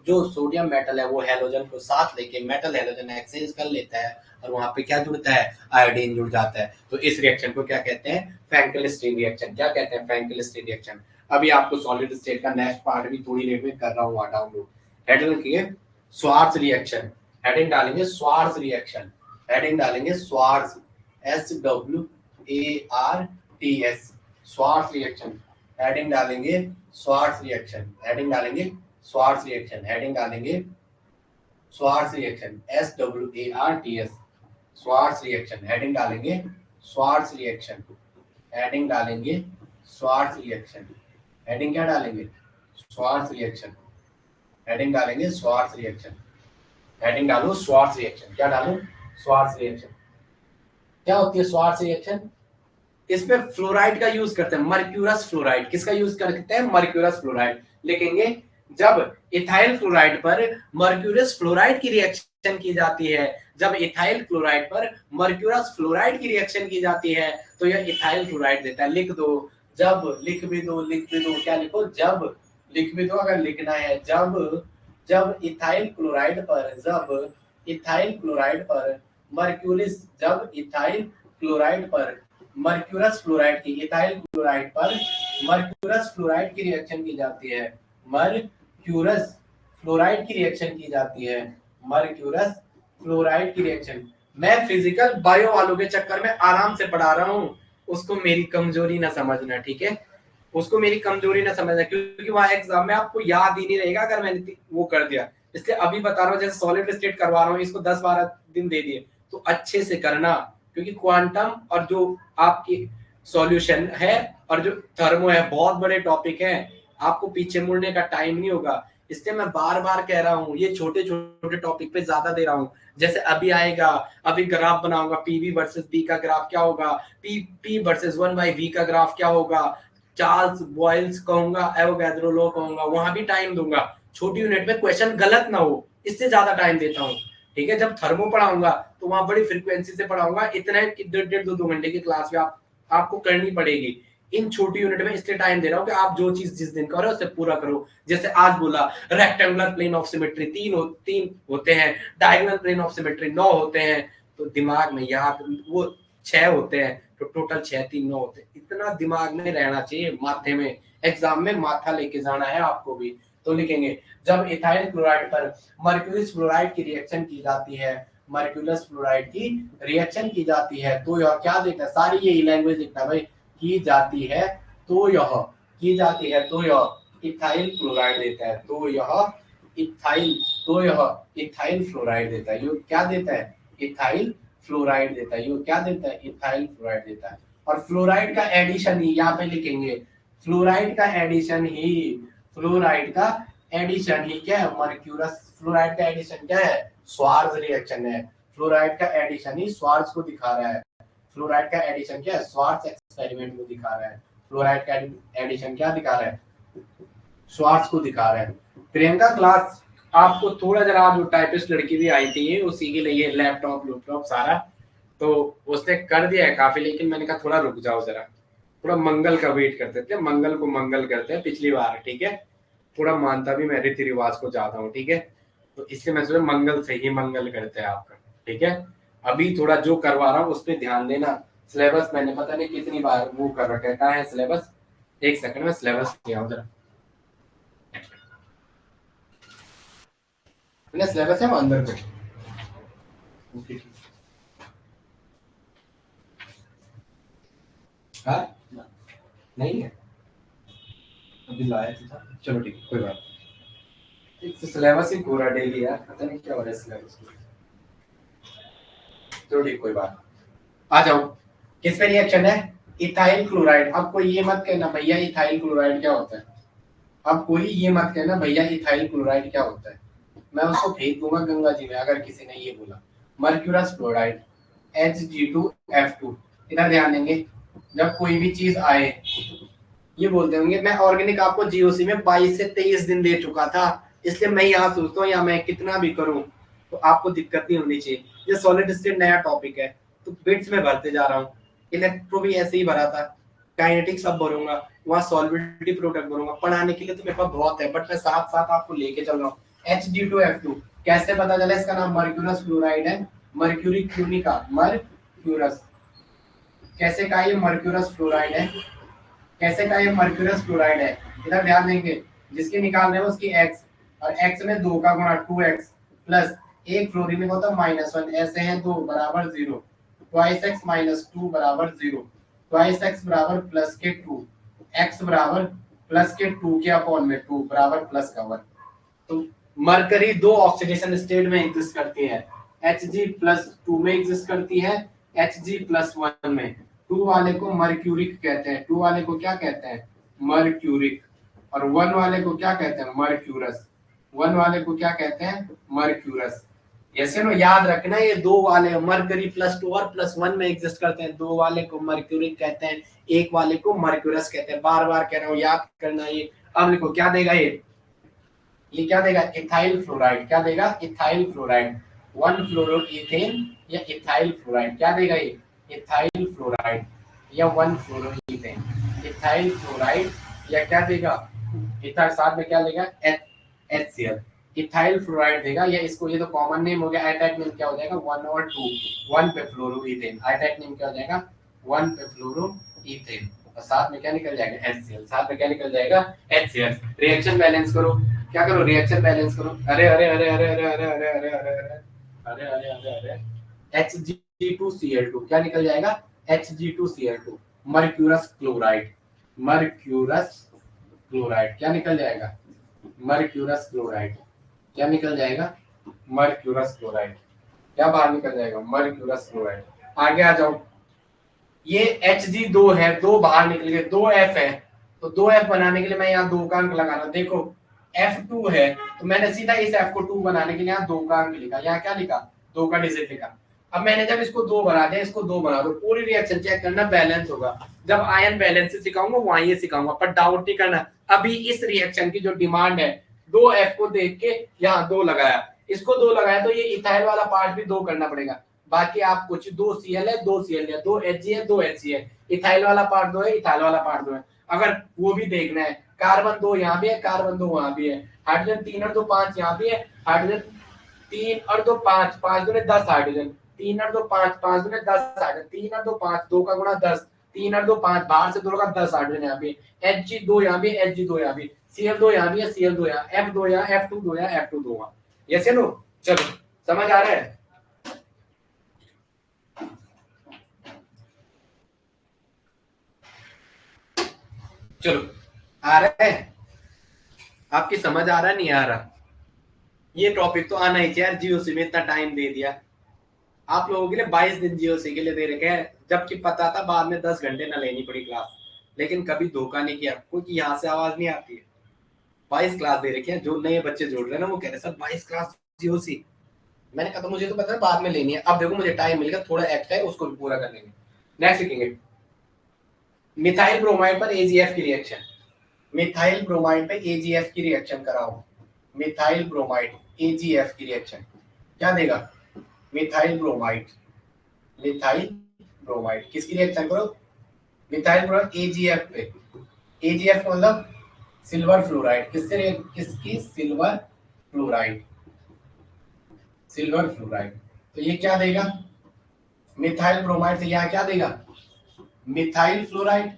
जो सोडियम मेटल है वो हैलोजन को साथ लेके मेटल हैलोजन एक्सचेंज कर लेता है और वहां पे क्या जुड़ता है? आयोडीन जुड़ जाता है। तो इस रिएक्शन को क्या कहते हैं? फ्रैंकेल स्टेन रिएक्शन। क्या कहते हैं? फ्रैंकेल स्टेन रिएक्शन। अभी आपको सॉलिड स्टेट का नेक्स्ट पार्ट भी थोड़ी देर में कर रहा हूँ डाउनलोड। हेडिंग लिखिए स्वार्ट्ज रिएक्शन। हेडिंग डालेंगे स्वार्ट्ज रिएक्शन। हेडिंग डालेंगे Swarts, SWARTS, Swarts reaction. Heading डालेंगे स्वार्ट्ज रिएक्शन। हेडिंग डालेंगे स्वार्ट्ज रिएक्शन। हेडिंग डालेंगे Swarts reaction, SWARTS, Swarts reaction. Heading डालेंगे स्वार्ट्ज रिएक्शन। हेडिंग डालेंगे स्वार्ट्ज रिएक्शन। हेडिंग क्या डालेंगे? Swarts reaction. हेडिंग डालेंगे स्वार्ट्ज रिएक्शन। हेडिंग डालो स्वार्ट्ज रिएक्शन। क्या डालो? Swarts reaction. क्या होती है स्वार्ट्ज रिएक्शन? इसमें फ्लोराइड का यूज करते हैं, मर्क्यूरस फ्लोराइड। किसका यूज करते हैं? Mercurous fluoride. लिखेंगे जब इथाइल क्लोराइड पर मर्क्यूरस फ्लोराइड की रिएक्शन की जाती है, जब इथाइल क्लोराइड पर मर्क्यूरस फ्लोराइड की रिएक्शन की जाती है तो यह इथाइल क्लोराइड देता है। लिख दो, जब, लिख भी दो, लिख भी दो। क्या लिखो? जब, लिख भी दो अगर लिखना है। जब इथाइल क्लोराइड पर, जब इथाइल क्लोराइड पर मर्क्यूरिस, जब इथाइल क्लोराइड पर मर्क्यूरस फ्लोराइड की, इथाइल क्लोराइड पर मर्क्यूरस फ्लोराइड की रिएक्शन की जाती है, मर्क्यूरस फ्लोराइड की रिएक्शन की जाती है, मर्क्यूरस फ्लोराइड की रिएक्शन। मैं फिजिकल बायो वालों के चक्कर में आराम से पढ़ा रहा हूँ, उसको मेरी कमजोरी ना समझना, ठीक है? उसको मेरी कमजोरी ना समझना, क्योंकि वहां एग्जाम में आपको याद ही नहीं रहेगा अगर मैंने वो कर दिया। इसलिए अभी बता रहा हूँ, जैसे सॉलिड स्टेट करवा रहा हूँ, इसको 10-12 दिन दे दिए तो अच्छे से करना, क्योंकि क्वांटम और जो आपकी सॉल्यूशन है और जो थर्मो है बहुत बड़े टॉपिक हैं, आपको पीछे मुड़ने का टाइम नहीं होगा। इसलिए मैं बार बार कह रहा हूँ ये छोटे छोटे टॉपिक पे ज्यादा दे रहा हूँ। जैसे अभी आएगा, अभी ग्राफ बनाऊंगा, पीवी वर्सेस पी का ग्राफ क्या होगा, पी वर्सेस 1/v का ग्राफ क्या होगा, चार्ल्स बॉयल्स कहूंगा, एवोगैड्रो लॉ कहूंगा, वहां भी टाइम दूंगा। छोटी यूनिट में क्वेश्चन गलत ना हो, इससे ज्यादा टाइम देता हूँ, ठीक है? जब थर्मो पढ़ाऊंगा तो वहां बड़ी फ्रीक्वेंसी से पढ़ाऊंगा, इतने 1.5-2 घंटे की क्लास में आपको करनी पड़ेगी। इन छोटी यूनिट में इसलिए टाइम दे रहा हूँ कि आप जो चीज जिस दिन करो उसे पूरा करो। जैसे आज बोला रेक्टेंगुलर प्लेन ऑफ सिमेट्री 3 होते हैं, डायगोनल प्लेन ऑफ सिमेट्री 9 होते हैं, तो दिमाग में याद वो 6 होते हैं, तो टोटल 6 3 9 होते हैं। इतना दिमाग में रहना चाहिए, माथे में, एग्जाम में माथा लेके जाना है आपको भी। तो लिखेंगे जब इथाइल क्लोराइड पर मर्क्यूरिस फ्लोराइड की रिएक्शन की जाती है, मर्क्यूरस फ्लोराइड की रिएक्शन की जाती है तो यह क्या देता है? सारी यही लैंग्वेज लिखना भाई, की जाती है तो यह, की जाती है तो यह इथाइल क्लोराइड देता है, तो यह इथाइल, तो यह इथाइल फ्लोराइड देता है। ये क्या देता है? इथाइल फ्लोराइड देता है। ये क्या देता है? इथाइल फ्लोराइड देता है। और फ्लोराइड का एडिशन ही यहाँ पे लिखेंगे, फ्लोराइड का एडिशन ही, फ्लोराइड का एडिशन ही क्या है? मर्क्यूरस। फ्लोराइड का एडिशन क्या है? स्वार्ज रिएक्शन है। फ्लोराइड का एडिशन ही स्वार्ज को दिखा रहा है। फ्लोराइड का एडिशन क्या है? स्वार्ज एक्सपेरिमेंट को दिखा रहा है। फ्लोराइड का एडिशन क्या दिखा रहा है? स्वार्ज को दिखा रहा है। प्रियंका क्लास आपको थोड़ा जरा, जो टाइपिस्ट लड़की भी आई थी उसी के लिए लैपटॉप सारा, तो उसने कर दिया है काफी, लेकिन मैंने कहा थोड़ा रुक जाओ जरा, थोड़ा मंगल का वेट करते थे, मंगल को मंगल करते हैं पिछली बार, ठीक है? थोड़ा मानता भी मैं रीति रिवाज को जाता हूँ, ठीक है? तो इसलिए मैं सोचा मंगल से ही मंगल करते हैं आपका, ठीक है? अभी थोड़ा जो करवा रहा हूँ उस पर ध्यान देना। सिलेबस मैंने पता नहीं कितनी बार वो कर रखा है। कहाँ है सिलेबस? एक सेकंड में सिलेबस किया हूँ जरा, सिलेबस है अंदर को। हाँ नहीं है, अभी लाया था। चलो ठीक है, कोई बात नहीं। सिलेबस ही पूरा डेली यार, पता नहीं क्या हो रहा है सिलेबस में। चलो ठीक, कोई बात। आ जाओ, किस पे रिएक्शन है? Ethyl chloride. अब कोई ये मत कहना भैया इथाइल क्लोराइड क्या होता है, अब कोई ये मत कहना भैया इथाइल क्लोराइड क्या होता है। मैं उसको फेंक दूंगा गंगा जी में अगर किसी ने ये बोला। Mercurous fluoride, Hg2F2। इधर ध्यान देंगे, जब कोई भी चीज आए ये बोलते होंगे मैं ऑर्गेनिक आपको जीओसी में 22 से 23 दिन दे चुका था, इसलिए मैं यहाँ सोचता हूँ या मैं कितना भी करूँ तो आपको दिक्कत नहीं होनी चाहिए। ये सॉलिड स्टेट नया टॉपिक है तो बिट्स में भरते जा रहा हूँ। इलेक्ट्रो भी ऐसे ही भरा था, काइनेटिक सब भरूंगा, वहाँ सॉल्बिलिटी प्रोडक्ट भरूंगा। पढ़ाने के लिए तो मेरे पास बहुत है, बट मैं साथ साथ आपको लेके चल रहा हूँ। Hg2F2 कैसे पता चला? इसका नाम मर्क्यूरस फ्लोराइड है, मर्क्यूरी क्यों का मर्क्यूरस। कैसे का ये मर्क्यूरस फ्लोराइड है? कैसे का ये मर्क्यूरस फ्लोराइड है? इधर ध्यान देंगे, जिसकी निकाल रहे हैं उसकी x, और x में 2 का गुणा 2x प्लस एक फ्लोरीन में होता -1, ऐसे हैं 2 बराबर 0, ट्वाइस x माइनस 2 बराबर 0, ट्वाइस x बराबर प्लस के 2, x बराबर प्लस के 2 के अपॉन में 2 बराबर प्लस का 1। तो मरकरी दो ऑक्सीडेशन स्टेट में एग्जिस्ट करती है, Hg+2 में एग्जिस्ट करती है, Hg+1 में। 2 वाले को मर्क्यूरिक कहते हैं, 2 वाले को क्या कहते हैं? मर्क्यूरिक। और 1 वाले को क्या कहते हैं? मर्क्यूरस। 1 वाले को क्या कहते हैं? मर्क्यूरस। ऐसे नो याद रखना, ये 2 वाले मरकरी +2 और +1 में एग्जिस्ट करते हैं। 2 वाले को मर्क्यूरिक कहते हैं, 1 वाले को मर्क्यूरस कहते हैं। बार बार कह रहा हूँ, याद करना ये। अब लिखो क्या देगा ये क्या देगा? Ethyl fluoride. क्या देगा? Ethyl fluoride. 1 फ्लोरो इथेन या इथाइल फ्लोराइड। क्या देगा ये? इथाइल फ्लोराइड या 1 फ्लोरो इथेन। इथाइल फ्लोराइड या क्या देगा? इथाइल साथ में क्या देगा? HCl। इथाइल फ्लोराइड देगा, या इसको ये तो कॉमन नेम हो गया। आइटैक नेम क्या हो जाएगा? 1 और 2, 1 पे फ्लोरो इथेन। आइटैक नेम क्या हो जाएगा? 1 पे फ्लोरो इथेन। और साथ में क्या निकल जाएगा? HCl। साथ में क्या निकल जाएगा? HCl। रिएक्शन बैलेंस करो, क्या करो? रिएक्शन बैलेंस करो। अरे अरे अरे अरे अरे अरे अरे अरे अरे अरे अरे अरे अरे Hg2Cl2 क्या निकल जाएगा? Hg2Cl2 mercurous chloride. Mercurous chloride क्या निकल जाएगा? Mercurous chloride. क्या निकल जाएगा? Mercurous chloride. क्या बाहर निकल जाएगा? Mercurous chloride. आगे आ जाओ, ये Hg2 है, 2 बाहर निकल गए, 2F है, तो 2F बनाने के लिए मैं यहाँ 2 का अंक लगा रहा हूँ। देखो F2 है तो मैंने सीधा इस F को 2 बनाने के लिए यहाँ 2 का अंक लिखा। यहाँ क्या लिखा? 2 का डिजिट लिखा। अब मैंने जब इसको 2 बना दिया, इसको 2 बना दो, पूरी रिएक्शन चेक करना, बैलेंस होगा। जब आयन बैलेंस से सिखाऊंगा वहां ये सिखाऊंगा, पर डाउट नहीं करना। अभी इस रिएक्शन की जो डिमांड है, 2F को देख के यहाँ 2 लगाया, इसको 2 लगाया, तो ये इथाइल वाला पार्ट भी 2 करना पड़ेगा। बाकी आप कुछ 2 Cl है, 2 Cl है, 2 Hg है, 2 Hg है, इथाइल वाला पार्ट 2 है, इथाइल वाला पार्ट 2 है। अगर वो भी देखना है, कार्बन 2 यहाँ भी है, कार्बन 2 वहां भी है, हाइड्रोजन 3 और 2 5 यहाँ भी है, हाइड्रोजन 3 और 2 5, 5 दूने 10 हाइड्रोजन, 3 और 2 5, 5 दूने 10 हाइड्रोजन, 3 और 2 5, 2 का गुणा 10, 3 और 2 5, बाहर से 2 का 10 हाइड्रोजन यहाँ भी, Hg2 यहाँ भी, Hg2 यहाँ भी, Cl2 यहाँ भी है, Cl2 यहाँ, F2 यहाँ, F2 2 यहाँ, F2 2 यहाँ। Yes no? चलो समझ आ रहा है? चलो आ रहा है? आपकी समझ आ रहा नहीं आ रहा? ये टॉपिक तो आना ही चाहिए। जीओसी में इतना टाइम दे दिया आप लोगों के लिए, 22 दिन जीओसी के लिए दे रखे हैं, जबकि पता था बाद में 10 घंटे न लेनी पड़ी क्लास, लेकिन कभी धोखा नहीं किया, क्योंकि यहाँ से आवाज नहीं आती है। 22 क्लास दे रखे हैं। जो नए बच्चे जोड़ रहे हैं ना, वो कह रहे सर 22 क्लास जीओसी। मैंने कहा तो मुझे तो पता है बाद में लेनी है। अब देखो मुझे टाइम मिलेगा, थोड़ा एक्स्ट्रा है, उसको भी पूरा कर लेंगे। नेक्स्ट लिखेंगे मिथाइल ब्रोमाइड पर एजीएफ की रिएक्शन। मिथाइल ब्रोमाइड पे एजीएफ की रिएक्शन कराओ। मिथाइल ब्रोमाइड एजीएफ की रिएक्शन क्या देगा? मिथाइल ब्रोमाइड, मिथाइल ब्रोमाइड किसकी रिएक्शन करो? मिथाइल ब्रोमाइड एजीएफ पे। एजीएफ मतलब सिल्वर फ्लोराइड। किससे? किसकी? Silver fluoride. Silver fluoride. तो ये क्या देगा? मिथाइल ब्रोमाइड से यहाँ क्या देगा? मिथाइल फ्लोराइड,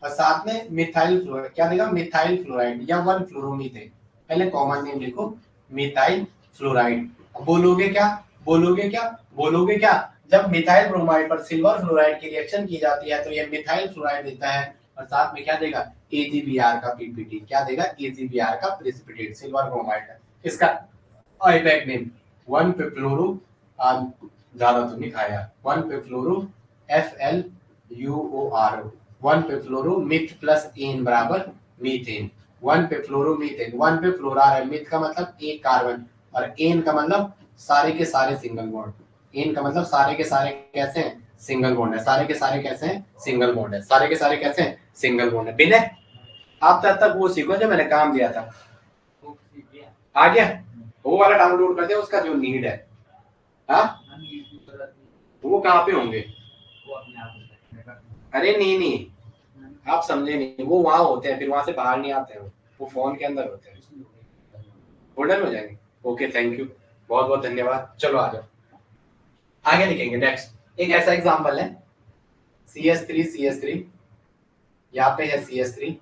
और साथ में मिथाइल फ्लोराइड क्या देगा? मिथाइल फ्लोराइड या 1 फ्लोरोमीथेन। पहले कॉमन नेम लिखो, मिथाइल फ्लोराइड। बोलोगे क्या? बोलोगे क्या? बोलोगे क्या? जब मिथाइल ब्रोमाइड पर सिल्वर फ्लोराइड की रिएक्शन की जाती है तो ये मिथाइल फ्लोराइड देता है, और साथ में क्या देगा? AgBr का पीपीटी। क्या देगा? AgBr का प्रेसिपिटेट सिल्वर ब्रोमाइड का। इसका आईपैक नेम 1 पे फ्लोरो, ज्यादा तो नहीं खाया, 1 पे फ्लोरो FlUORO, 1 पे फ्लोरो मिथ प्लस एन बराबर मीथेन। 1 पे फ्लोरो मीथेन, 1 पे फ्लोरार है, मिथ का मतलब एक कार्बन, और एन का मतलब सारे के सारे सिंगल बॉन्ड। इन का मतलब सारे के सारे कैसे हैं, सिंगल बॉन्ड है। सारे के सारे कैसे हैं, सिंगल बॉन्ड है। सारे के सारे कैसे हैं, सिंगल बॉन्ड है। बिना आप तब तक वो सीखो जो मैंने काम दिया था। आ गया, वो वाला डाउनलोड कर दिया, उसका जो नीड है। हाँ, वो कहाँ पे होंगे? अरे नहीं नहीं, आप समझे नहीं, वो वहां होते हैं, फिर वहां से बाहर नहीं आते हैं, वो फोन के अंदर होते हैं, फोल्डर में हो जाएंगे। ओके, थैंक यू, बहुत बहुत धन्यवाद। चलो आ जाओ, आगे लिखेंगे। नेक्स्ट एक ऐसा एग्जांपल है, CS3 यहाँ पे है CS3,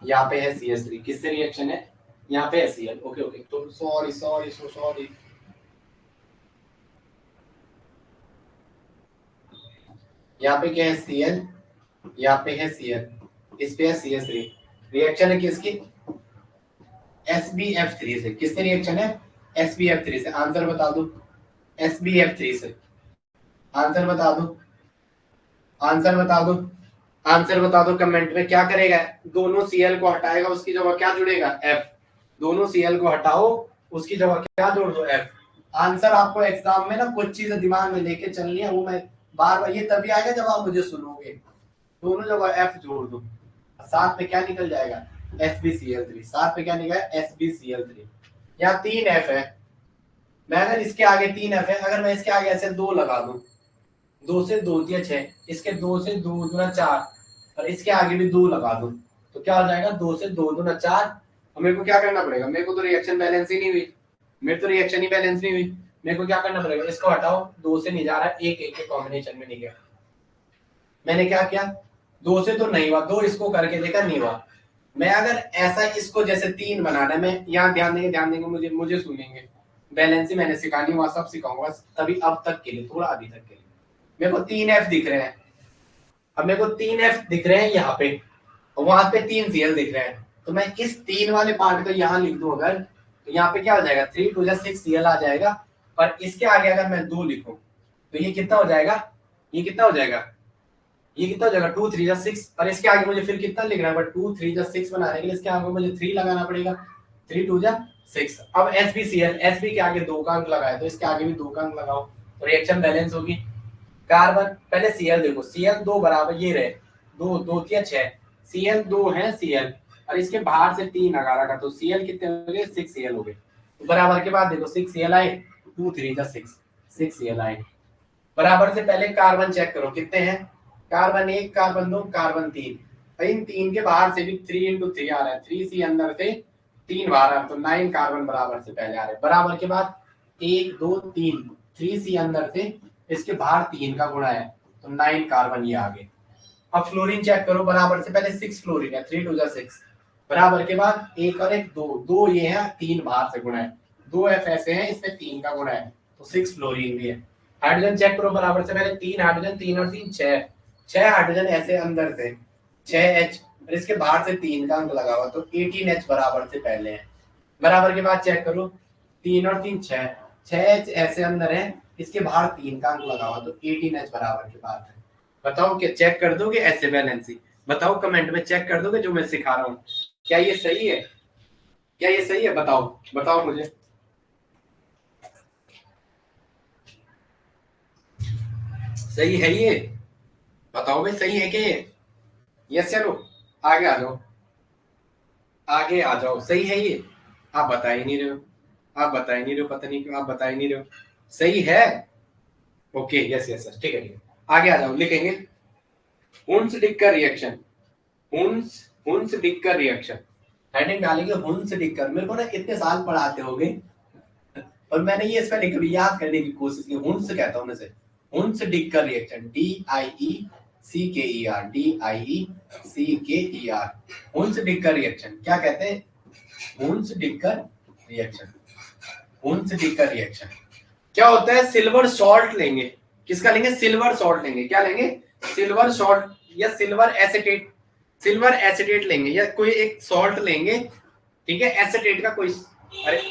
यहाँ पे है CS3, किससे रिएक्शन है, यहाँ पे है Cl। ओके ओके, तो सॉरी सॉरी सो सॉरी, यहाँ पे क्या है Cl, यहाँ पे है Cl, इस पे है CS3। रिएक्शन है किसकी, SbF3 से। किससे रिएक्शन है, SbF3 से। आंसर बता दो, SbF3 से। आंसर बता दो, आंसर बता दो, आंसर बता दो कमेंट में। क्या करेगा, दोनों Cl को हटाएगा, उसकी जगह क्या जुड़ेगा, F। दोनों Cl को हटाओ, उसकी जगह क्या जोड़ दो, F। आंसर आपको एग्जाम में ना कुछ चीजें दिमाग में लेके चलनी है, वो मैं बार बार, ये तभी आएगा जब आप मुझे सुनोगे। दोनों जगह F जोड़ दो, साथ में क्या निकल जाएगा, SbCl3। साथ में क्या निकलेगा, SbCl3। यहाँ 3F है, मैं अगर इसके आगे 3F है, अगर मैं इसके आगे ऐसे 2 लगा दूं, 2 से 2 दिया 6, इसके 2 से 2 दूना 4, और इसके आगे भी 2 लगा दूं, तो क्या हो जाएगा, 2 से 2 दूना 4। और मेरे को क्या करना पड़ेगा, मेरे को तो रिएक्शन बैलेंस ही नहीं हुई, मेरे तो रिएक्शन ही बैलेंस नहीं हुई। मेरे को क्या करना पड़ेगा, इसको हटाओ, 2 से नहीं जा रहा, एक एक के कॉम्बिनेशन में नहीं गया। मैंने क्या किया, 2 से तो नहीं हुआ, 2 इसको करके देखा, नहीं हुआ। मैं अगर ऐसा इसको जैसे 3 बनाना है, मैं यहाँ ध्यान देंगे, ध्यान देंगे, मुझे मुझे सुनेंगे। बैलेंस ही मैंने सिखानी, वहां सब सिखाऊंगा, तभी अब तक के लिए, थोड़ा अभी तक के लिए। मेरे को 3F दिख रहे हैं, अब मेरे को 3F दिख रहे हैं यहाँ पे, और वहां पे 3Cl दिख रहे हैं, तो मैं इस 3 वाले पार्ट को यहाँ लिख दूं अगर, तो यहाँ पे क्या हो जाएगा, 3 2 6 Cl आ जाएगा। और इसके आगे अगर मैं 2 लिखूं, तो ये कितना हो जाएगा, ये कितना हो जाएगा, ये कितना हो जाएगा, 2 3 6। और इसके आगे मुझे फिर कितना लिखना है, बट 2 3 6 बनाने के लिए इसके आगे मुझे 3 लगाना पड़ेगा, 3 2 6। अब SbCl, Sb के आगे 2 का अंक लगाए, तो इसके आगे भी 2 का अंक लगाओ, तो रिएक्शन बैलेंस होगी। कार्बन, पहले Cl देखो, Cl 2 बराबर ये रहे, 2 2 3 6, Cl 2 है Cl, और इसके बाहर से 3 लगा रखा, तो Cl कितने हो गए, 6 Cl हो गए। तो बराबर के बाद देखो 6 Cl आए, 2 3 6 Cl आए। बराबर से पहले कार्बन चेक करो कितने हैं, कार्बन 1, कार्बन 2, कार्बन 3। इन 3 के बाहर से भी 3 इंटू 3 आ रहा है, 3C अंदर से 3 बाहर आ रहा है, तो 9 कार्बन बराबर से पहले आ रहे हैं। बराबर के बाद 1 2 3, 3C अंदर से इसके बाहर 3 का गुणा है, तो 9 कार्बन ये आगे। अब फ्लोरीन चेक करो, बराबर से पहले 6 फ्लोरीन है, 3 2 6। बराबर के बाद 1 और 1 2, 2 ये है, 3 बाहर से गुणा है, 2 F ऐसे हैं, इसमें 3 का गुणा है, तो 6 फ्लोरीन भी है। हाइड्रोजन चेक करो, बराबर से पहले 3 हाइड्रोजन, 3 और 3 6, 6 हाइड्रोजन ऐसे अंदर से, 6H, और इसके बाहर से 3 का अंक लगा हुआ, तो 18H बराबर से पहले है। बराबर के बाद चेक करो, 3 और 3 6, 6H ऐसे अंदर है, इसके बाहर 3 का अंक लगा हुआ, तो 18H बराबर के बाद है। बताओ कि चेक कर दोगे ऐसे बैलेंसी, बताओ कमेंट में, चेक कर दोगे जो मैं सिखा रहा हूँ, क्या ये सही है, क्या ये सही है, बताओ बताओ मुझे, सही है ये, बताओ भाई सही है क्या ये, यस या नो। आगे आ जाओ, आगे आ जाओ, सही है ये, आप बता ही नहीं रहे हो, आप बता ही नहीं रहे हो, पता नहीं क्यों आप बता ही नहीं रहे हो, सही है। ओके, यस यस यस, ठीक है ठीक है, आगे आ जाओ, लिखेंगे हुंस decker reaction, हुंस हुंस decker reaction, heading डालेंगे हुंस डिक्कर। मेरे को ना इतने साल पढ़ाते होगे, और मैंने ये इसका कभी याद करने की कोशिश की, हुंस कहता हूं इसे, हुंस decker reaction, DIECKER, DIECKER, हुंस decker reaction क्या कहते हैं, हुंस डिक्कर रिएक्शन, हुंस डिक्कर रिएक्शन क्या होता है, सिल्वर सॉल्ट लेंगे, किसका लेंगे, सिल्वर सॉल्ट लेंगे, क्या लेंगे, सिल्वर सॉल्ट या सिल्वर एसिटेट, सिल्वर एसिटेट लेंगे, या कोई एक सॉल्ट लेंगे, ठीक है, एसिटेट का कोई, अरे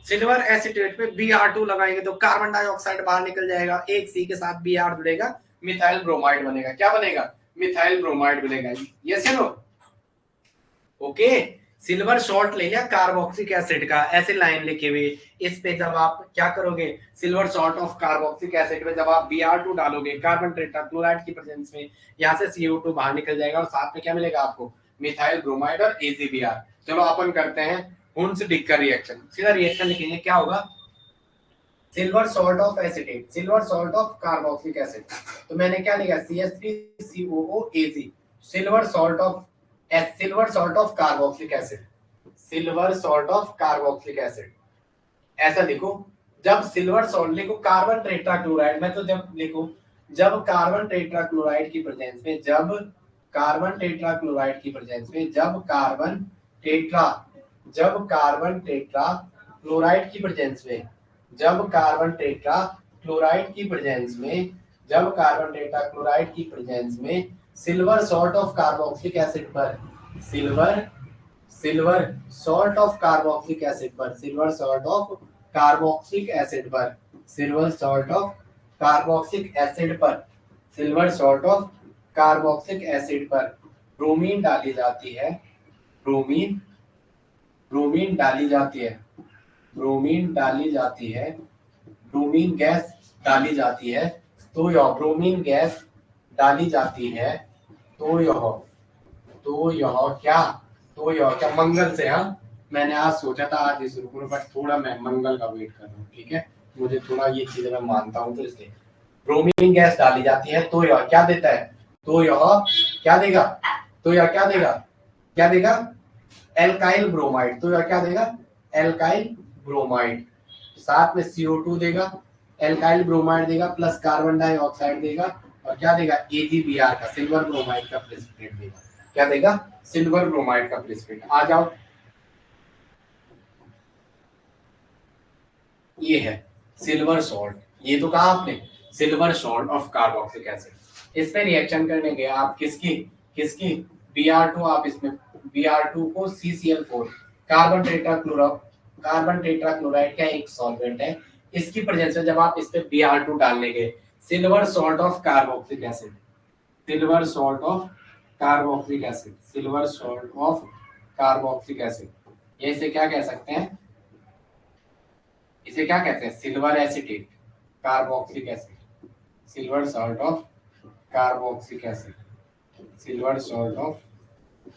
सिल्वर एसिटेट पे Br2 लगाएंगे तो कार्बन डाइऑक्साइड बाहर निकल जाएगा, एक C के साथ Br जुड़ेगा, मिथाइल ब्रोमाइड बनेगा, क्या बनेगा, मिथाइल ब्रोमाइड बनेगा, यस या नो। ओके, सिल्वर सॉल्ट ले लिया कार्बोक्सिलिक एसिड का, ऐसे लाइन लिखी हुई। इस पे जब आप क्या करोगे, silver salt of carboxylic acid में जब आप Br2 डालोगे कार्बन टेट्राक्लोराइड की प्रेजेंस में, यहाँ से CO2 बाहर निकल जाएगा और साथ में क्या मिलेगा आपको, मिथाइल ब्रोमाइड और AgBr। चलो अपन करते हैं हुंस-डिक का रिएक्शन। सीधा रिएक्शन लिखेंगे, क्या होगा, silver salt of acetate, silver salt of carboxylic acid. तो मैंने क्या लिखा, CH3COOAc, silver salt of carboxylic acid, silver salt of carboxylic acid, ऐसा लिखो। जब सिल्वर सॉल्ट लिखो कार्बन टेट्राक्लोराइड में, तो जब लिखो जब कार्बन टेट्राक्लोराइड की प्रेजेंस में, जब कार्बन टेट्राक्लोराइड की प्रेजेंस में, जब कार्बन टेट्राक्लोराइड की प्रेजेंस में, जब कार्बन टेट्राक्लोराइड की प्रेजेंस में, जब कार्बन टेट्राक्लोराइड की प्रेजेंस में silver salt of carboxylic acid पर, silver salt of carboxylic acid पर, silver salt of carboxylic acid पर, silver salt of carboxylic acid पर, silver salt of carboxylic acid पर ब्रोमीन डाली जाती है, ब्रोमीन डाली जाती है, ब्रोमीन डाली जाती है, ब्रोमीन गैस डाली जाती है, तो यह ब्रोमीन गैस डाली जाती है, तो यह क्या मंगल से, हाँ मैंने आज सोचा था आज इस रुकने, बट थोड़ा मैं मंगल का वेट कर रहा हूँ, ठीक है, मुझे थोड़ा ये चीजें मैं मानता हूँ, तो इसलिए ब्रोमीन गैस डाली जाती है, तो यह क्या देता है, तो यह क्या देगा, तो यह क्या देगा, क्या देगा, एल्काइल ब्रोमाइड, तो यह क्या देगा, एल्काइल ब्रोमाइड, साथ में CO2 देगा, एल्काइल ब्रोमाइड देगा, प्लस कार्बन डाइऑक्साइड देगा, और क्या देगा, AgBr का, सिल्वर ब्रोमाइड का प्रेसिपिटेट देगा, क्या देगा, सिल्वर ब्रोमाइड का प्रेसिपिटेट। आ जाओ, ये है सिल्वर सॉल्ट, ये तो कहा आपने, silver salt of carboxylic acid. इसमें रिएक्शन करने गए आप किसकी, Br2, आप इसमें Br2 को CCl4, कार्बन टेट्राक्लोराइड का एक सॉल्वेंट है, इसकी प्रेजेंस में जब आप इस पे Br2 डालने गए, silver salt of carboxylic acid, silver salt of carboxylic acid, silver salt of carboxylic acid, ये इसे क्या कह सकते हैं, इसे क्या कहते हैं, silver acetate carboxylic acid, silver salt of carboxylic acid, silver salt of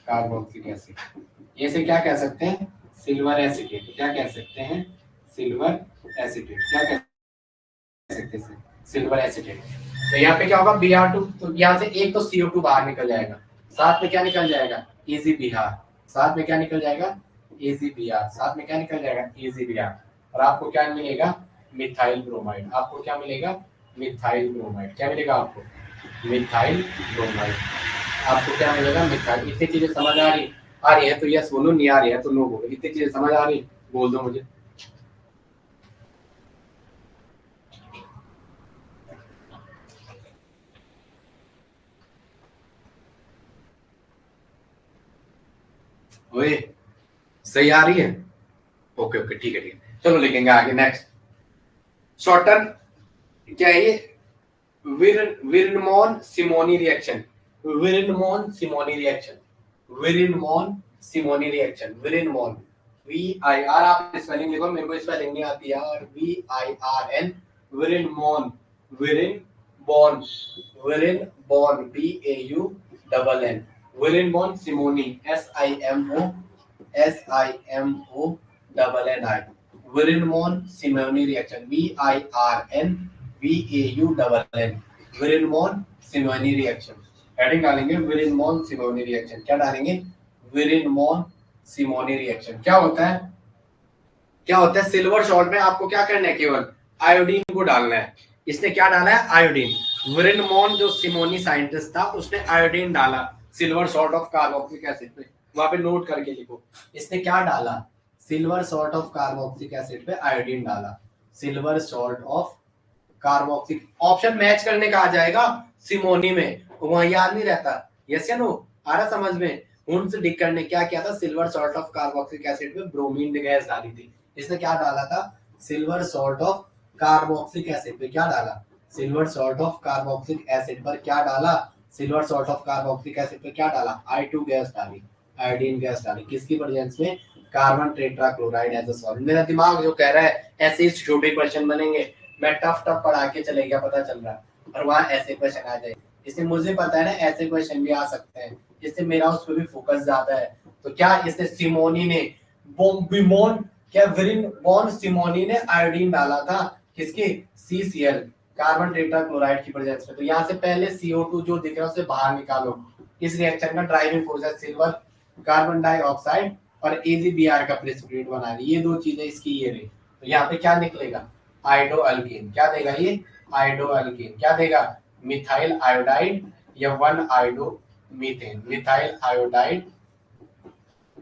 carboxylic acid, ये इसे क्या कह सकते हैं, सिल्वर एसिटेट, क्या कह सकते हैं, सिल्वर एसिटेट, क्या कह सकते हैं, सिल्वर एसिटेट। तो यहाँ पे क्या होगा, Br2, तो यहाँ से एक तो CO2 बाहर निकल जाएगा, साथ में क्या निकल जाएगा, AgBr, साथ में क्या निकल जाएगा, AgBr, साथ में क्या निकल जाएगा, AgBr, और आपको क्या मिलेगा, मिथाइल ब्रोमाइड, आपको क्या मिलेगा, मिथाइल ब्रोमाइड, क्या मिलेगा आपको, मिथाइल ब्रोमाइड, आपको क्या मिलेगा, मिथाइल। इतनी चीजें समझ आ रही है तो यस बोलो, नहीं आ रही है तो नो बोलो, इतनी चीजें समझ आ रही बोल दो मुझे। ओए सही आ रही है, ओके ओके ठीक है, चलो लिखेंगे आगे। नेक्स्ट शॉर्टन क्या है ये, विरनमोन सिमोनी रिएक्शन, विरनमोन सिमोनी रिएक्शन, विरनमोन सिमोनी रिएक्शन, विरनमोन VIR, आप स्पेलिंग लिखो, मेरे को स्पेलिंग नहीं आती यार, VIRN, विरनमोन, विरनबोन, विरनबोन BAUNN, विरनबोन सिमोनी SIMONNI, विरनमोन सिमोनी रिएक्शन, VIRNBAUNN, विरनमोन सिमोनी रिएक्शन, हेडिंग डालेंगे विरनमोन सिमोनी रिएक्शन, क्या डालेंगे, विरनमोन सिमोनी रिएक्शन। क्या होता है, क्या होता है, सिल्वर सॉल्ट में आपको क्या करना है, केवल आयोडीन को डालना है, इसने क्या डाला है, आयोडीन, विरनमोन जो सिमोनी साइंटिस्ट था उसने आयोडीन डाला silver salt of carboxylic acid पे, वहां पे नोट करके लिखो, इसने क्या डाला, silver salt of carboxylic acid पे आयोडीन डाला, silver salt of carboxylic, option match करने का आ जाएगा सिमोनी में, वहां याद नहीं रहता, यस या नो, आ रहा समझ में। हुंस-डिक ने क्या किया था, silver salt of carboxylic acid में ब्रोमीन गैस डाली थी, इसने क्या डाला था, silver salt of carboxylic acid पे क्या डाला, silver salt of carboxylic acid पर क्या डाला, silver salt of carboxylic acid पे क्या डाला, I2 गैस डाली, आयोडीन गैस डाली किसकी प्रेजेंस में, carbon tetrachloride as a solvent. मेरा दिमाग जो कह रहा है ऐसे ही छोटे क्वेश्चन बनेंगे, मैं टफ टफ पढ़ा के चले गया पता चल रहा है और वहां ऐसे क्वेश्चन आ जाए। इससे मुझे पता है ना ऐसे क्वेश्चन भी आ सकते हैं, इससे मेरा उस पर भी फोकस ज्यादा है। तो क्या इससे सिमोनी ने बिमोन क्या विरिन बॉन सिमोनी ने आयोडीन डाला था किसके, CCl कार्बन टेट्राक्लोराइड की प्रेजेंस में। तो यहाँ से पहले CO2 जो दिख रहा है उसे बाहर निकालो। इस रिएक्शन का ड्राइविंग फोर्स है सिल्वर कार्बन डाइऑक्साइड और AgBr का प्रेसिपिटेट बना रही, ये दो चीजें इसकी ये रही। तो यहाँ पे क्या निकलेगा, आयोडो अल्केन। क्या देगा ये, आयोडो अल्केन। क्या देगा, मिथाइल आयोडाइड या 1 iodo methane, methyl iodide,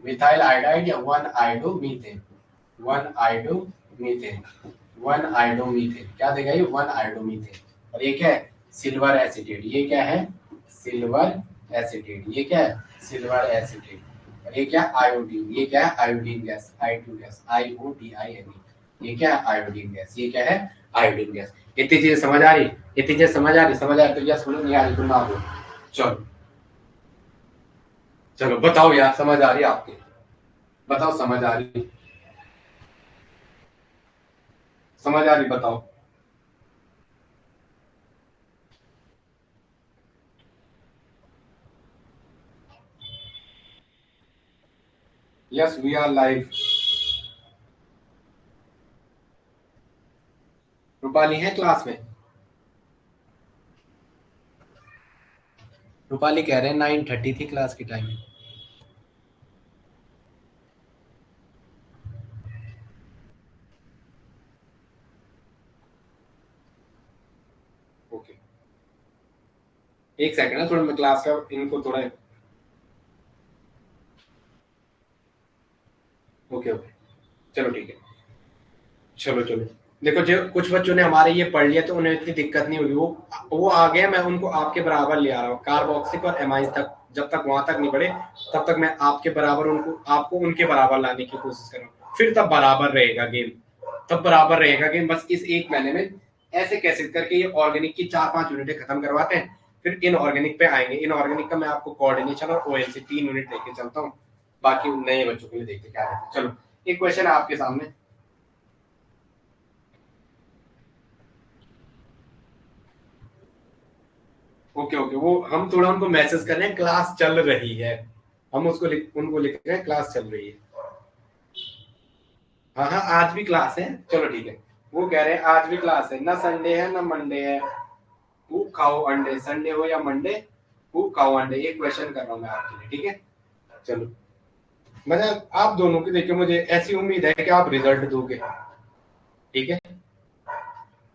methyl iodide या 1 iodo methane, 1 iodo methane, 1 iodo methane. क्या देगा ये, 1 आयोडो मीथेन। और ये क्या है, सिल्वर एसीटेट। ये क्या है, सिल्वर एसीटेट। ये क्या है, सिल्वर एसीटेट। और ये क्या, आयोडीन। ये क्या है, iodine gas, I2 gas, IODIN। ये क्या है, आयोडीन गैस। ये क्या है, आयोडीन गैस। इतनी चीजें समझ आ रही, इतनी चीजें समझ आ रही, समझ आ रही तो यस बोलो, नहीं आ रही तो ना बोलो। चलो चलो बताओ यार, समझ आ रही आपके, बताओ समझ आ रही, समझ आ रही बताओ। Yes we are live. Rupali है क्लास में, रूपाली कह रहे हैं 9:30 थी क्लास की टाइमिंग। ओके एक सेकंड ना, थोड़ा मैं क्लास का इनको थोड़ा, ओके ओके चलो ठीक है। चलो चलो देखो, जो कुछ बच्चों ने हमारे ये पढ़ लिया तो उन्हें इतनी दिक्कत नहीं होगी, वो आ गए, मैं उनको आपके बराबर ले आ रहा हूँ कार्बोक्सिक और एमाइड तक। जब तक वहां तक नहीं बढ़े तब तक मैं आपके बराबर उनको, आपको उनके बराबर लाने की कोशिश कर रहा हूँ, फिर तब बराबर रहेगा गेम, तब बराबर रहेगा गेम। बस इस एक महीने में ऐसे कैसे करके ये ऑर्गेनिक की 4-5 यूनिटें खत्म करवाते हैं, फिर इनऑर्गेनिक पे आएंगे। इनऑर्गेनिक का मैं आपको कोऑर्डिनेशन और OLC 3 यूनिट लेके चलता हूँ, बाकी नए बच्चों के लिए देखते क्या रहता है। चलो एक क्वेश्चन है आपके सामने, ओके ओके वो हम थोड़ा उनको मैसेज कर रहे हैं क्लास चल रही है, हम उसको उनको लिख रहे हैं क्लास चल रही है। हाँ हाँ आज भी क्लास है, चलो ठीक है। वो कह रहे हैं आज भी क्लास है, ना संडे है ना मंडे है, वो खाओ अंडे, संडे हो या मंडे वो खाओ अंडे। ये क्वेश्चन कर रहा हूँ मैं आपके लिए, ठीक है। चलो मतलब आप दोनों की देखिए, मुझे ऐसी उम्मीद है कि आप रिजल्ट दोगे, ठीक है।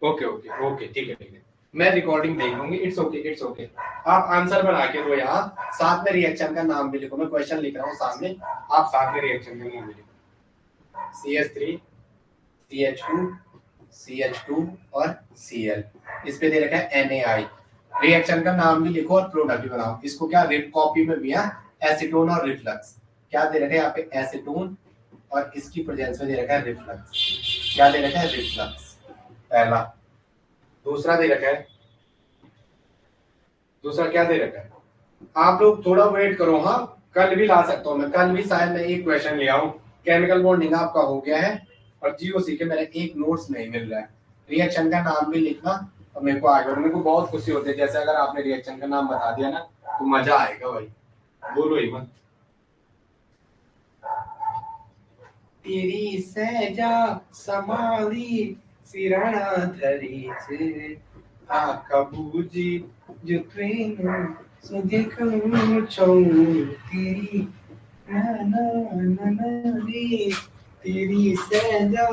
ओके ओके ओके ठीक है, मैं रिकॉर्डिंग देख लूंगी, इट्स ओके इट्स ओके। आप आंसर बना के दो, यहाँ साथ में रिएक्शन का नाम भी लिखो, मैं क्वेश्चन लिख रहा हूँ सामने, आप साथ में रिएक्शन का नाम भी लिखो। CH3 CH2 CH2 और Cl, इस पे दे रखा है NaI। रिएक्शन का नाम भी लिखो और प्रोडक्ट भी बनाओ। इसको क्या रिप कॉपी में भी है, एसीटोन और रिफ्लक्स। क्या दे रखा है यहाँ पे, एसीटोन और इसकी प्रेजेंस में दे रखा है रिफ्लक्स। क्या दे रखा है, रिफ्लक्स पहला। दूसरा दे रखा है, दूसरा क्या दे रखा है, आप लोग थोड़ा वेट करो। हाँ कल भी ला सकता हूँ मैं, कल भी शायद मैं एक क्वेश्चन ले आऊं। केमिकल बॉन्डिंग आपका हो गया है और GOC के मेरे एक नोट्स नहीं मिल रहा है। रिएक्शन का नाम भी लिखना और मेरे को आगे, मेरे को बहुत खुशी होती है जैसे अगर आपने रिएक्शन का नाम बता दिया ना तो मजा आएगा भाई, बोलो ही मत। तेरी सहजा समाली सिराणा धरी छे आका बूजी जो ट्रेन सो देखूं छौ तेरी ना ना ना ना रे, तेरी सहजा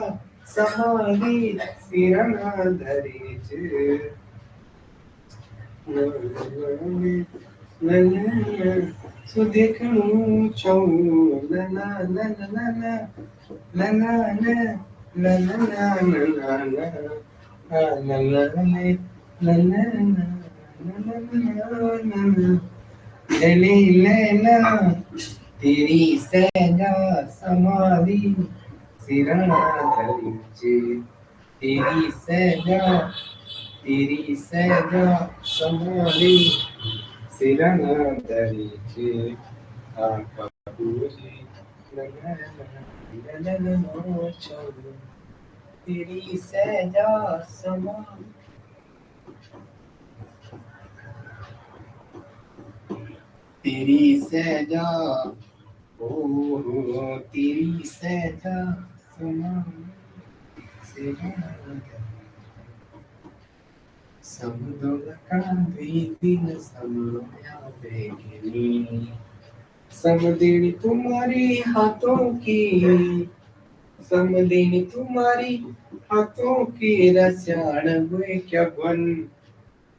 समाली सिराणा धरी छे ना ना ना सो देखूं छौ ना ना ना ना ना La la la la la la la la la la la la Laila Laila तेरी सहजा समाधि सिराना धरी छे तेरी सहजा समाधि सिराना धरी छे। तेरी सहजा समा तेरी सहजा ओ तेरी सहजा समा समदिन तुम्हारी हाथों की समदिन तुम्हारी हाथों की रसायन हुए क्या बन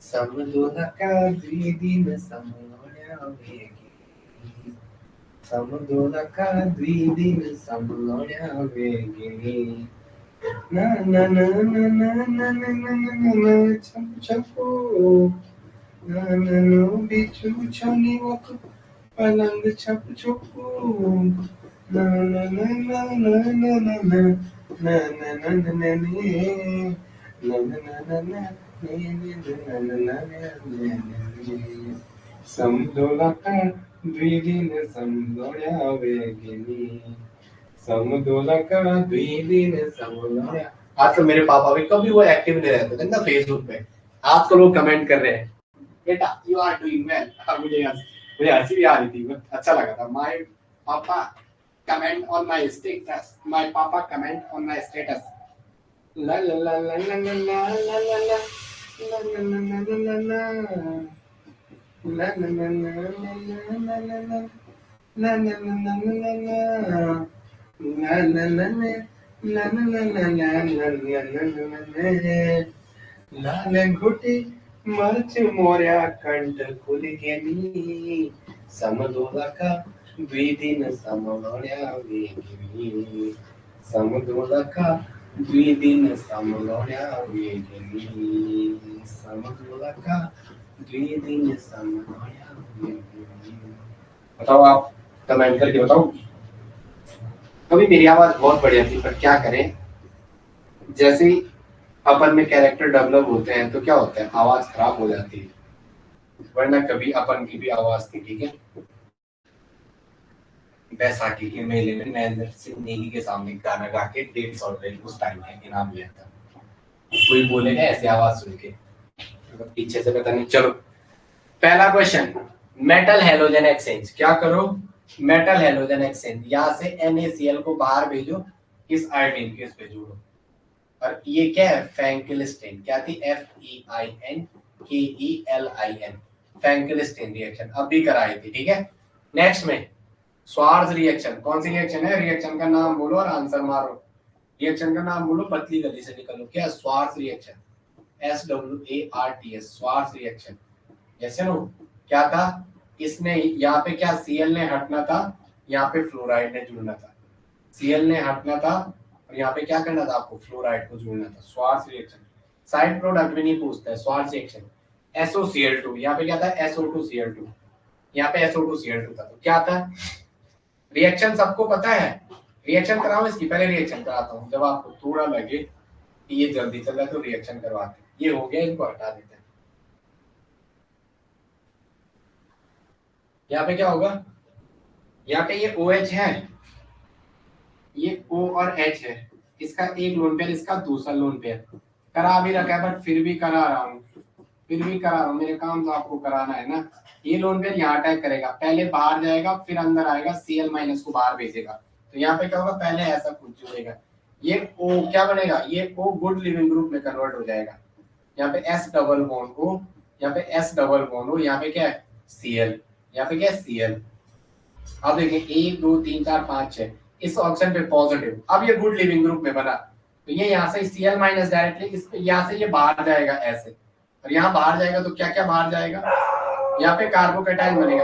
समदोला का द्विदिन समलोण्या वेगी समदोला का द्विदिन समलोण्या वेगी ना ना ना ना ना ना ना ना छप छपो ना ना ना बिचू छनी वक पलंग छप छपो ना ना ना ना ना ना ना ना ना ना ना ना ना ना समदोला का द्विदिन समलोण्या वेगिनी समदोला का द्विदिन समलोण्या। आज तो मेरे पापा भी कभी वो एक्टिव नहीं रहते थे ना फेसबुक पे, आजकल वो कमेंट कर रहे हैं बेटा यू आर डूइंग वेल। मुझे हंसी भी आ रही थी, अच्छा लगा था। माय पापा comment on my status, my पापा कमेंट ऑन माय स्टेटस ला ला ला ला ला ला ला ला ला ला ला ला ला ला लाल घुटी मर्च मोर्या कंठ खुल गेली समदोला का द्विदिन समलोण्या वेगिनी समदोला का द्विदिन समलोण्या वेगिनी समदोला का द्विदिन समलोण्या वेगिनी। बताओ आप कमेंट करके बताओ। कभी मेरी आवाज बहुत बढ़िया थी पर क्या करें, जैसे ही अपन में कैरेक्टर डेवलप होते हैं तो क्या होता है आवाज खराब हो जाती है, वरना कभी अपन की भी आवाज थी। ठीक है, बैसाखी के मेले में महेंद्र सिंह नेगी के सामने गाना गा के 150 रुपए उस टाइम में इनाम लिया था। कोई बोलेगा ऐसी आवाज सुन के तो पीछे से पता नहीं। चलो पहला क्वेश्चन, मेटल हेलोजन एक्सचेंज। क्या करो, मेटल हेलोजन एक्सचेंज, यहाँ से NaCl को बाहर भेजो, इस आयोडीन के इस पे जोड़ो। और ये क्या है, फैंकिलिस्टीन। क्या थी, FEINKELIN, फैंकिलिस्टीन रिएक्शन अभी कराई थी। ठीक है, नेक्स्ट में स्वार्ज रिएक्शन। कौन सी रिएक्शन है, रिएक्शन का नाम बोलो और आंसर मारो। रिएक्शन का नाम बोलो, पतली गली से निकलो। क्या, स्वार्ज रिएक्शन, SWARTS, स्वार्ज रिएक्शन। जैसे नो क्या था, इसने यहाँ पे क्या, Cl ने हटना था, यहाँ पे फ्लोराइड ने जुड़ना था। Cl ने हटना था और यहाँ पे क्या करना था आपको, फ्लोराइड को जोड़ना था। स्वार्ज रिएक्शन। साइड प्रोडक्ट भी नहीं पूछता है, स्वार्ज रिएक्शन। SOCl2, यहाँ पे क्या था, SO2Cl2, यहाँ पे SO2Cl2 था। तो क्या था, रिएक्शन सबको पता है। रिएक्शन कराओ इसकी, पहले रिएक्शन कराता हूँ, जब आपको थोड़ा लगे कि ये जल्दी चल रहा है तो रिएक्शन करवाते हैं। ये हो गया, इनको हटा देते हैं। यहाँ पे क्या होगा, यहाँ पे ये OH है, ये O और H है, इसका एक लोन पेयर, इसका दूसरा लोन पेयर। करा भी रखा है बट फिर भी करा रहा हूँ, मेरे काम तो आपको कराना है ना। ये लोन पेयर यहाँ अटैक करेगा, पहले बाहर जाएगा फिर अंदर आएगा, Cl- को बाहर भेजेगा। तो यहाँ पे क्या होगा, पहले ऐसा कुछ जुड़ेगा, ये O क्या बनेगा, ये O गुड लिविंग ग्रुप में कन्वर्ट हो जाएगा। यहाँ पे S डबल बॉन्ड O, यहाँ पे S डबल बॉन्ड O, यहाँ पे क्या है Cl, यहाँ पे क्या है Cl। अब देखिए 1 2 3 4 5 6, इस ऑप्शन पे पॉजिटिव। अब ये गुड लिविंग ग्रुप में बना, तो ये यहाँ से Cl- डायरेक्टली इस यहाँ से ये बाहर जाएगा ऐसे, और यहाँ बाहर जाएगा तो क्या क्या बाहर जाएगा, यहाँ पे कार्बोकेटाइन बनेगा।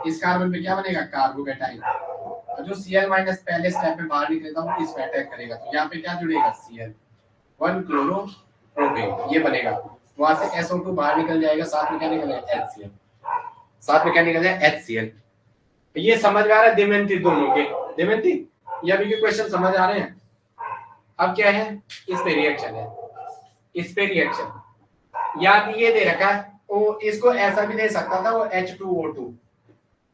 इस कार्बन पे क्या बनेगा, कार्बोकेटाइन। और जो Cl- पहले स्टेप में बाहर निकलेगा वो इस पे अटैक करेगा, तो यहाँ पे क्या जुड़ेगा, Cl 1 क्लोरोप्रोपेन, ये बनेगा। वहां से SO2 बाहर निकल जाएगा, साथ में क्या निकल जाएगा, HCl, साथ में क्या निकल जाएगा, HCl। ये समझ में आ रहा है दमयंती दोनों के, दमयंती ये अभी के क्वेश्चन समझ आ रहे हैं। अब क्या है, इस पे रिएक्शन है, इस पे रिएक्शन। याद ये दे रखा है, वो इसको ऐसा भी दे सकता था, वो H2O2,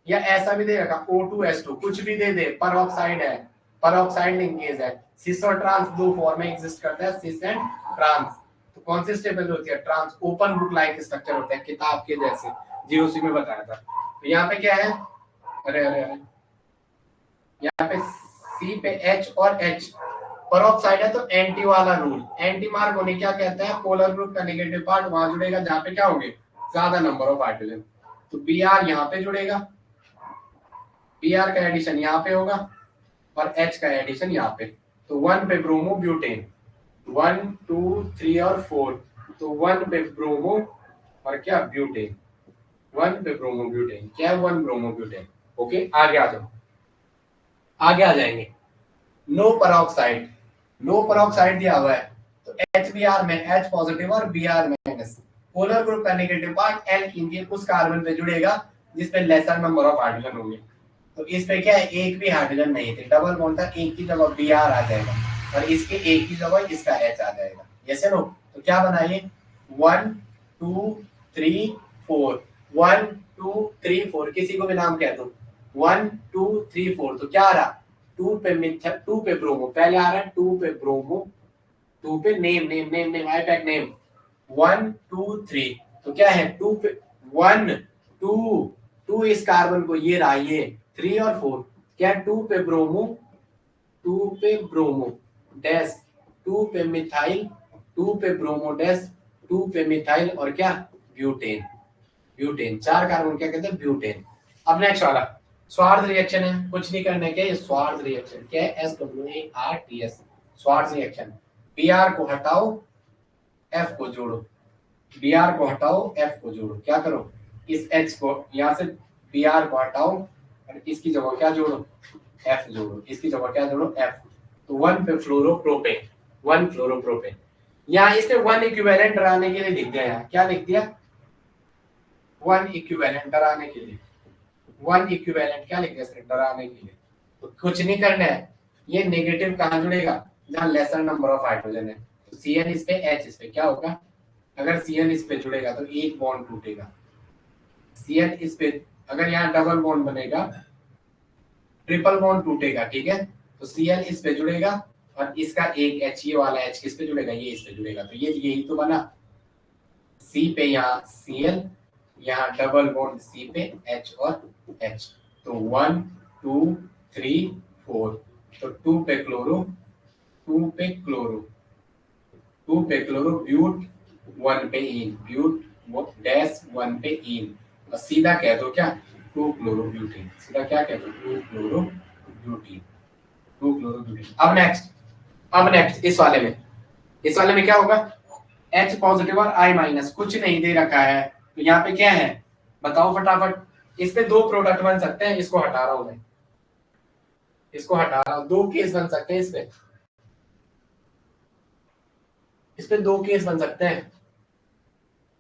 या ऐसा भी दे रखा O2S2, कुछ भी दे दे, परऑक्साइड है, परऑक्साइड लिंकेज है, सिस और ट्रांस दो फॉर्म में एग्जिस्ट करता है, सिस एंड ट्रांस। तो कौन सी स्टेबल होती है? Trans. Open book like structure होता है, किताब के जैसे, जीओसी में बताया था। तो यहाँ पे क्या है, अरे अरे अरे, यहाँ पे सी पे H और H परऑक्साइड है, तो एंटी वाला रूल, एंटी मार्क होने क्या कहता है, पोलर ग्रुप का नेगेटिव पार्ट वहां जुड़ेगा जहां पे क्या होंगे, ज्यादा नंबर ऑफ हाइड्रोजन। तो Br यहाँ पे जुड़ेगा, Br का एडिशन यहाँ पे होगा और H का एडिशन यहाँ पे। तो 1 पे ब्रोमो ब्यूटेन, 1 2 3 और 4, तो 1 पे ब्रोमो और क्या ब्यूटेन, 1 पे ब्रोमो ब्यूटेन, क्या 1 ब्रोमो ब्यूटेन। ओके, आगे आ जाओ, आगे आ जाएंगे। नो परऑक्साइड, नो परऑक्साइड दिया हुआ है, तो HBr में H पॉजिटिव और Br माइनस, पोलर ग्रुप का नेगेटिव पार्ट एल्कीन के उस कार्बन पे जुड़ेगा जिसपे लेसर नंबर ऑफ हाइड्रोजन होंगे। तो इस पे क्या है, एक भी हाइड्रोजन नहीं थे, डबल बॉन्ड था, एक की जगह Br आ जाएगा और इसके एक की जगह इसका H आ जाएगा। यस नो, तो क्या बनाइए, 1 2 3 4, 1 2 3 4, किसी को भी नाम कह दो, 1 2 3 4, तो क्या आ रहा, 2 पे मिथाइल, 2 पे ब्रोमो, पहले आ रहा है 2 पे ब्रोमो, 2 पे name name name name I pack name, 1 2 3, तो क्या है 2 पे 1 2 2 इस कार्बन को ये रहा, ये 3 और 4, क्या 2 पे ब्रोमो, 2 पे ब्रोमो डैश, 2 पे मिथाइल, 2 पे ब्रोमो डैश, 2 पे मिथाइल और क्या ब्यूटेन, ब्यूटेन, चार कार्बन क्या कहते हैं, ब्यूटेन। अब नेक्स्ट वाला स्वार्थ रिएक्शन है, कुछ नहीं करने के, स्वार्थ रिएक्शन क्या है, SWARTS, स्वार्थ रिएक्शन। Br को हटाओ, F को जोड़ो, Br को हटाओ, F को जोड़ो, क्या करो, इस H को यहाँ से Br को हटाओ और इसकी जगह क्या जोड़ो, F जोड़ो, इसकी जगह क्या जोड़ो, F। तो 1 पे फ्लोरोप्रोपेन, 1 फ्लोरोप्रोपेन, यहाँ इसने 1 इक्विवेलेंट डराने के लिए लिख दिया, यहाँ क्या लिख दिया, 1 इक्विवेलेंट डराने के लिए, 1 इक्विवेलेंट क्या लिख दिया, डराने के लिए। तो कुछ नहीं करना है, ये नेगेटिव कहाँ जुड़ेगा, जहाँ लेसर नंबर ऑफ हाइड्रोजन है, तो Cl इस पे, H इस पे, क्या होगा, अगर Cl इस पे जुड़ेगा तो एक बॉन्ड टूटेगा, Cl इस पे, अगर यहाँ डबल बॉन्ड बनेगा, ट्रिपल बॉन्ड टूटेगा, ठीक है, तो Cl इस पे जुड़ेगा और इसका एक H, ये वाला H किस पे जुड़ेगा, ये इस पे जुड़ेगा, तो ये यही तो बना, C पे यहाँ Cl, यहाँ डबल बॉन्ड C पे H और H, तो 1 2 3 4, तो 2 पे क्लोरो, 2 पे क्लोरो, 2 पे क्लोरो ब्यूट, 1 पे इन ब्यूट डैश, 1 पे इन, और सीधा कह दो क्या, 2 क्लोरो ब्यूटीन, सीधा क्या कह दो, 2 क्लोरो ब्यूटीन, 2 क्लोरो ब्यूटीन। अब नेक्स्ट, अब नेक्स्ट इस वाले में क्या होगा, H पॉजिटिव और I माइनस, कुछ नहीं दे रखा है, तो यहाँ पे क्या है बताओ फटाफट, इस पे दो प्रोडक्ट बन सकते हैं, इसको हटा रहा हूं मैं, इसको हटा रहा हूं, दो केस बन सकते हैं इस पे दो केस बन सकते हैं,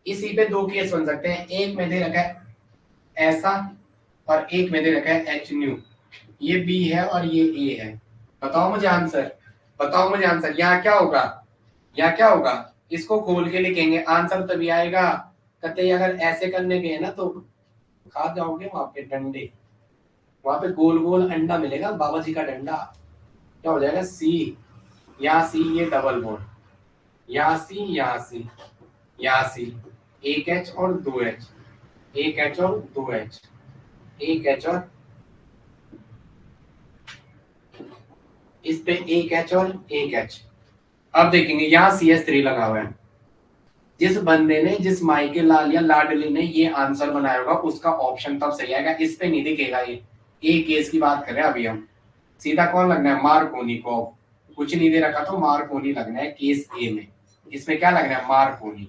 इसी पे दो केस बन सकते हैं, एक में दे रखा है ऐसा और एक में दे रखा है H न्यू, ये B है और ये A है, बताओ मुझे आंसर, बताओ मुझे आंसर, यहाँ क्या होगा, यहाँ क्या होगा, इसको खोल के लिखेंगे, आंसर तभी आएगा, कहते अगर ऐसे करने गए ना तो खा जाओगे वहां पे डंडे, वहां पे गोल गोल अंडा मिलेगा, बाबा जी का डंडा, क्या हो जाएगा, C, यहाँ C, ये डबल बॉन्ड, यहाँ C, यहाँ C, यहाँ C, एक H और दो H, एक H और दो H, एक H और इस पे एक H और एक H। अब देखेंगे यहाँ CH3 लगा हुआ है, जिस बंदे ने, जिस माइके लाल या लाडली ने ये आंसर बनाया होगा उसका ऑप्शन तब सही आएगा, इस पे नहीं दिखेगा, ये एक केस की बात कर रहे हैं अभी हम, सीधा कौन लगना है, मार्कोनिकोव, कुछ नहीं दे रखा तो मार्कोनी लगना है केस ए में, इसमें क्या लग रहा है, मार्कोनी।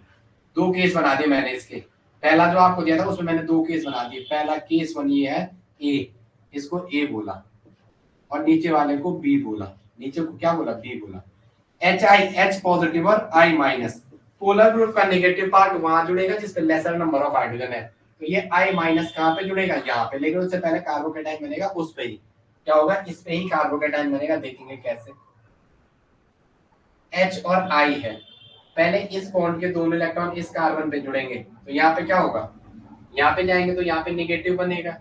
दो केस बना दिए मैंने इसके, पहला जो आपको दिया था उसमें मैंने दो केस बना दिए, पहला केस वन ये है ए, इसको ए बोला और नीचे वाले को बी बोला, नीचे को क्या बोला, बी बोला। H पॉजिटिव और I माइनस, पोलर ग्रुप का नेगेटिव पार्ट वहां जुड़ेगा जिसपे लेसर नंबर ऑफ हाइड्रोजन है, तो ये I माइनस कहाँ पे जुड़ेगा, यहाँ पे, लेकिन उससे पहले कार्बोकेटाइन बनेगा उस पे ही, क्या होगा, इस पे ही कार्बोकेटाइन बनेगा, देखेंगे कैसे। H और I है, पहले इस बॉन्ड के दोनों इलेक्ट्रॉन इस कार्बन पे जुड़ेंगे, तो यहाँ पे क्या होगा, यहाँ पे जाएंगे तो यहाँ पे नेगेटिव बनेगा,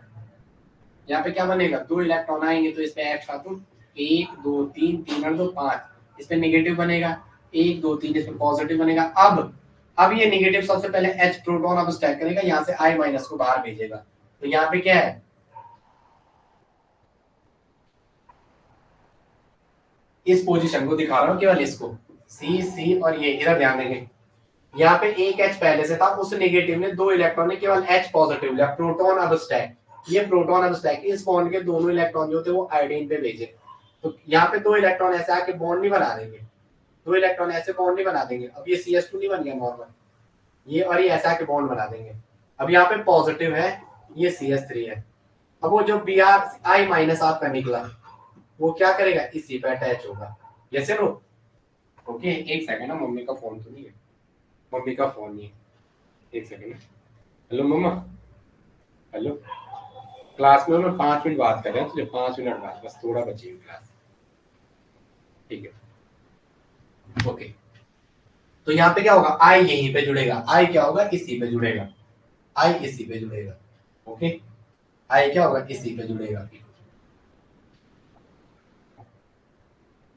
यहाँ पे क्या बनेगा, 2 इलेक्ट्रॉन आएंगे तो इसमें एक्स्ट्रा तो 1 2 3 3 और 2 5, इसमें नेगेटिव बनेगा 1 2 3, इसमें पॉजिटिव बनेगा। अब ये नेगेटिव सबसे पहले H प्रोटॉन अब स्टैक करेगा, यहाँ से I माइनस को बाहर भेजेगा। तो यहाँ पे क्या है, इस पोजीशन को दिखा रहा हूँ केवल, इसको C और ये इधर ध्यान देंगे, यहाँ पे एक H पहले से था, उस नेगेटिव ने 2 इलेक्ट्रॉन ने केवल H पॉजिटिव लिया, प्रोटॉन अब स्टैक, ये प्रोटॉन अब स्टैक, इस बॉन्ड के दोनों इलेक्ट्रॉन जो थे वो आयोडीन पे भेजे। तो यहाँ पे 2 इलेक्ट्रॉन ऐसे आके बॉन्ड नहीं बना देंगे, 2 इलेक्ट्रॉन ऐसे बॉन्ड नहीं बना देंगे। अब ये CS2 नहीं बन गया नॉर्मल, ये और ये ऐसा आके बॉन्ड बना देंगे। अब यहाँ पे पॉजिटिव है, ये CS3 है। अब वो जो Br I- आपका निकला वो क्या करेगा, इसी पे अटैच होगा। जैसे नो ओके, एक सेकंड ना, मम्मी का फोन तो नहीं है, मम्मी का फोन नहीं है, एक सेकंड। हेलो मम्मा, हेलो, क्लास में मैं 5 मिनट बात कर रहा हूँ तुझे, 5 मिनट बाद बस, थोड़ा बची हुई क्लास, ठीक है ओके। तो यहाँ पे क्या होगा, आई यहीं पे जुड़ेगा, आई क्या होगा, इसी पे जुड़ेगा, आई इसी पे जुड़ेगा, ओके, आई क्या होगा, इसी पे जुड़ेगा,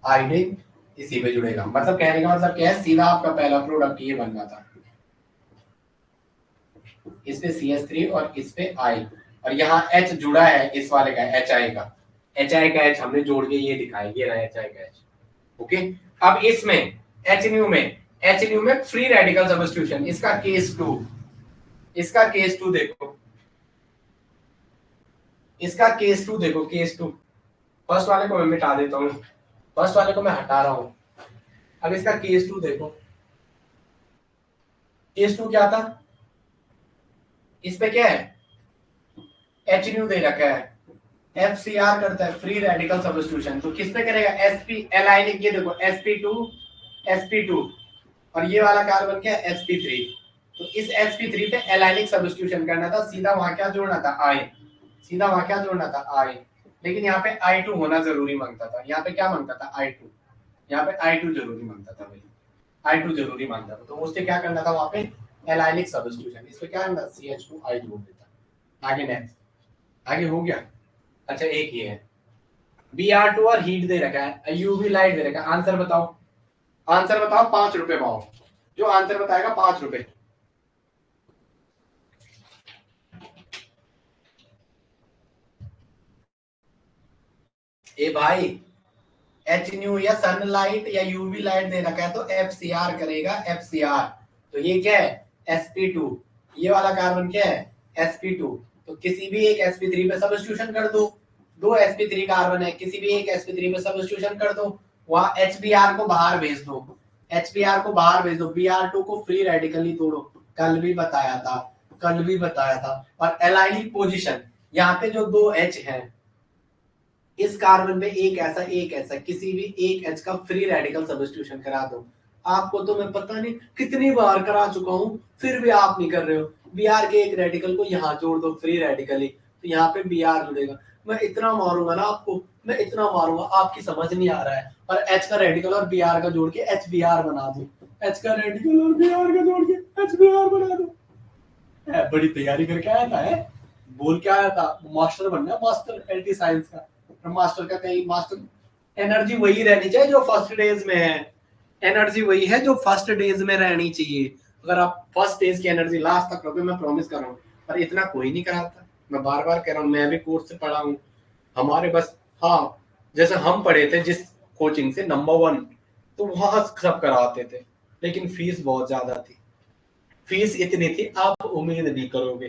आयोडीन इसी पे जुड़ेगा। मतलब कहने का मतलब क्या है, सीधा आपका पहला प्रोडक्ट ये बनना था, इस पे CS3 और इस पे I, और यहाँ H जुड़ा है इस वाले का, HI का, HI का H हमने जोड़ के ये दिखाया, ये रहा HI का H, ओके। अब इसमें HNU में फ्री रेडिकल सब्स्टिट्यूशन, इसका केस 2, इसका केस 2 देखो, इसका केस 2 देखो, केस 2, फर्स्ट वाले को मैं मिटा देता हूँ, फर्स्ट वाले को मैं हटा रहा हूँ। अब इसका केस 2 देखो, केस 2 क्या था, इस पे क्या है, HNU दे रखा है, FCR करता है, फ्री रेडिकल सब्स्टिट्यूशन, तो किस पे करेगा, sp एलाइनिक, ये देखो sp2 और ये वाला कार्बन क्या है, sp3, तो इस sp3 पे एलाइनिक सब्स्टिट्यूशन करना था, सीधा वहां क्या जोड़ना था, I, सीधा वहां क्या जोड़ना था, I, लेकिन यहाँ पे I2 होना जरूरी मांगता था, यहाँ पे क्या मांगता था, I2, यहाँ पे I2 जरूरी मांगता था भाई, I2 जरूरी मांगता था, तो उससे क्या करना था वहां पे, एलाइनिक सब्स्टिट्यूशन, इसमें क्या करना, CH2I जोड़ देता। आगे नेक्स्ट, आगे हो गया। अच्छा एक ये है, Br2 और हीट दे रखा है, यूवी लाइट दे रखा है, आंसर बताओ, आंसर बताओ, 5 रुपए पाओ, जो आंसर बताएगा 5 रुपए। ए भाई, HNU या सनलाइट या यूवी लाइट दे रखा है तो FCR करेगा, FCR, तो ये क्या है, sp2, ये वाला कार्बन क्या है, sp2, तो किसी भी एक sp3 पे सब्स्टिट्यूशन कर दो, 2 sp3 कार्बन है, किसी भी एक sp3 पे सब्स्टिट्यूशन कर दो, वहां HBr को बाहर भेज दो, HBr को बाहर भेज दो, Br2 को फ्री रेडिकली तोड़ो, कल भी बताया था, कल भी बताया था। और एलाइनिक पोजीशन, यहाँ पे जो 2 H हैं, इस कार्बन में एक ऐसा किसी भी एक H का फ्री रेडिकल सब्स्टिट्यूशन करा दो। आपको तो मैं पता नहीं कितनी बार करा चुका हूं, फिर भी आप नहीं कर रहे हो। Br के एक रेडिकल को यहाँ जोड़ दो फ्री रेडिकली, तो यहाँ पे Br जुड़ेगा। मैं इतना मारूंगा ना आपको, मैं इतना मारूंगा, आपकी समझ नहीं आ रहा है। और H का रेडिकल और Br का जोड़ के HBr बना दो, H का रेडिकल और Br का जोड़ के HBr बना दो। बड़ी तैयारी करके आया था, है बोल के आया था मास्टर बनना, मास्टर एलटी साइंस का, मास्टर का कहीं मास्टर। एनर्जी वही रहनी चाहिए जो फर्स्ट डेज में है, एनर्जी वही है जो फर्स्ट डेज में रहनी चाहिए। अगर आप फर्स्ट डेज की एनर्जी लास्ट तक रखोगे, मैं प्रॉमिस कर रहा हूँ, पर इतना कोई नहीं कराता। मैं बार बार कह रहा हूँ, मैं भी कोर्स से पढ़ा हूँ, हमारे बस, हाँ जैसे हम पढ़े थे जिस कोचिंग से नंबर 1, तो वहां सब कराते थे, लेकिन फीस बहुत ज्यादा थी, फीस इतनी थी आप उम्मीद नहीं करोगे,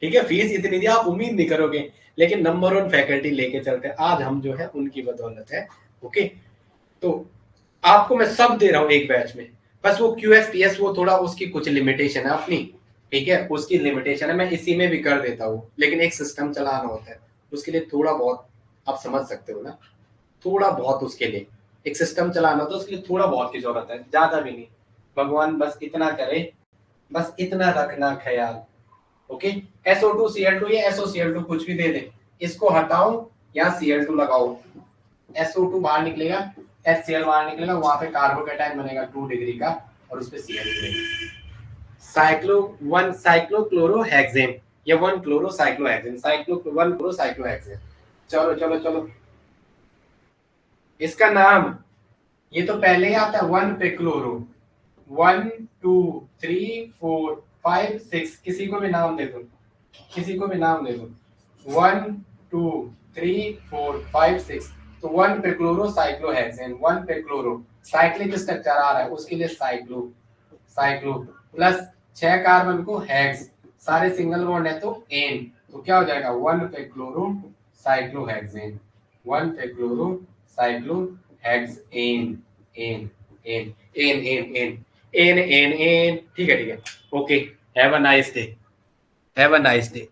ठीक है, फीस इतनी थी आप उम्मीद नहीं करोगे, लेकिन नंबर 1 फैकल्टी लेके चलते आज हम जो है उनकी बदौलत है, ओके। तो आपको मैं सब दे रहा हूँ एक बैच में, बस वो QSPS वो थोड़ा उसकी कुछ लिमिटेशन है अपनी, ठीक है, उसकी लिमिटेशन है, मैं इसी में भी कर देता हूँ, लेकिन एक सिस्टम चलाना होता है, उसके लिए थोड़ा बहुत आप समझ सकते हो ना, थोड़ा बहुत उसके लिए एक सिस्टम चलाना होता है, उसके लिए थोड़ा बहुत की जरूरत है, ज्यादा भी नहीं। भगवान बस इतना करे, बस इतना रखना ख्याल, ओके। SO2 Cl2 या SOCl2 कुछ भी दे दे, इसको हटाओ या Cl2 लगाओ, SO2 बाहर निकलेगा, HCl बाहर निकलेगा, वहां पे कार्बोकेटाइन बनेगा 2 डिग्री का और उस पे Cl जुड़ेगा। साइक्लोक्लोरोहेक्सेन, ये 1 क्लोरोसाइक्लोहेक्सेन, साइक्लो 1 क्लोरोसाइक्लोहेक्सेन। चलो चलो चलो, इसका नाम ये तो पहले ही आता है 1 पे क्लोरो। 1 2 3 4 5 6, किसी को भी नाम दे दो, किसी को भी नाम दे दो। 1 2 3 4 5 6, तो 1 पे क्लोरो साइक्लोहेक्सेन, 1 पे क्लोरो, साइक्लिक स्ट्रक्चर आ रहा है उसके लिए साइक्लो, साइक्लो प्लस 6 कार्बन को हेक्स, सारे सिंगल बॉन्ड है तो एन, तो क्या हो जाएगा 1 पे क्लोरो साइक्लोहेक्सेन, 1 पे chlorocyclohexane, n n n n n n n n. ठीक है ठीक है, okay, have a nice day, have a nice day.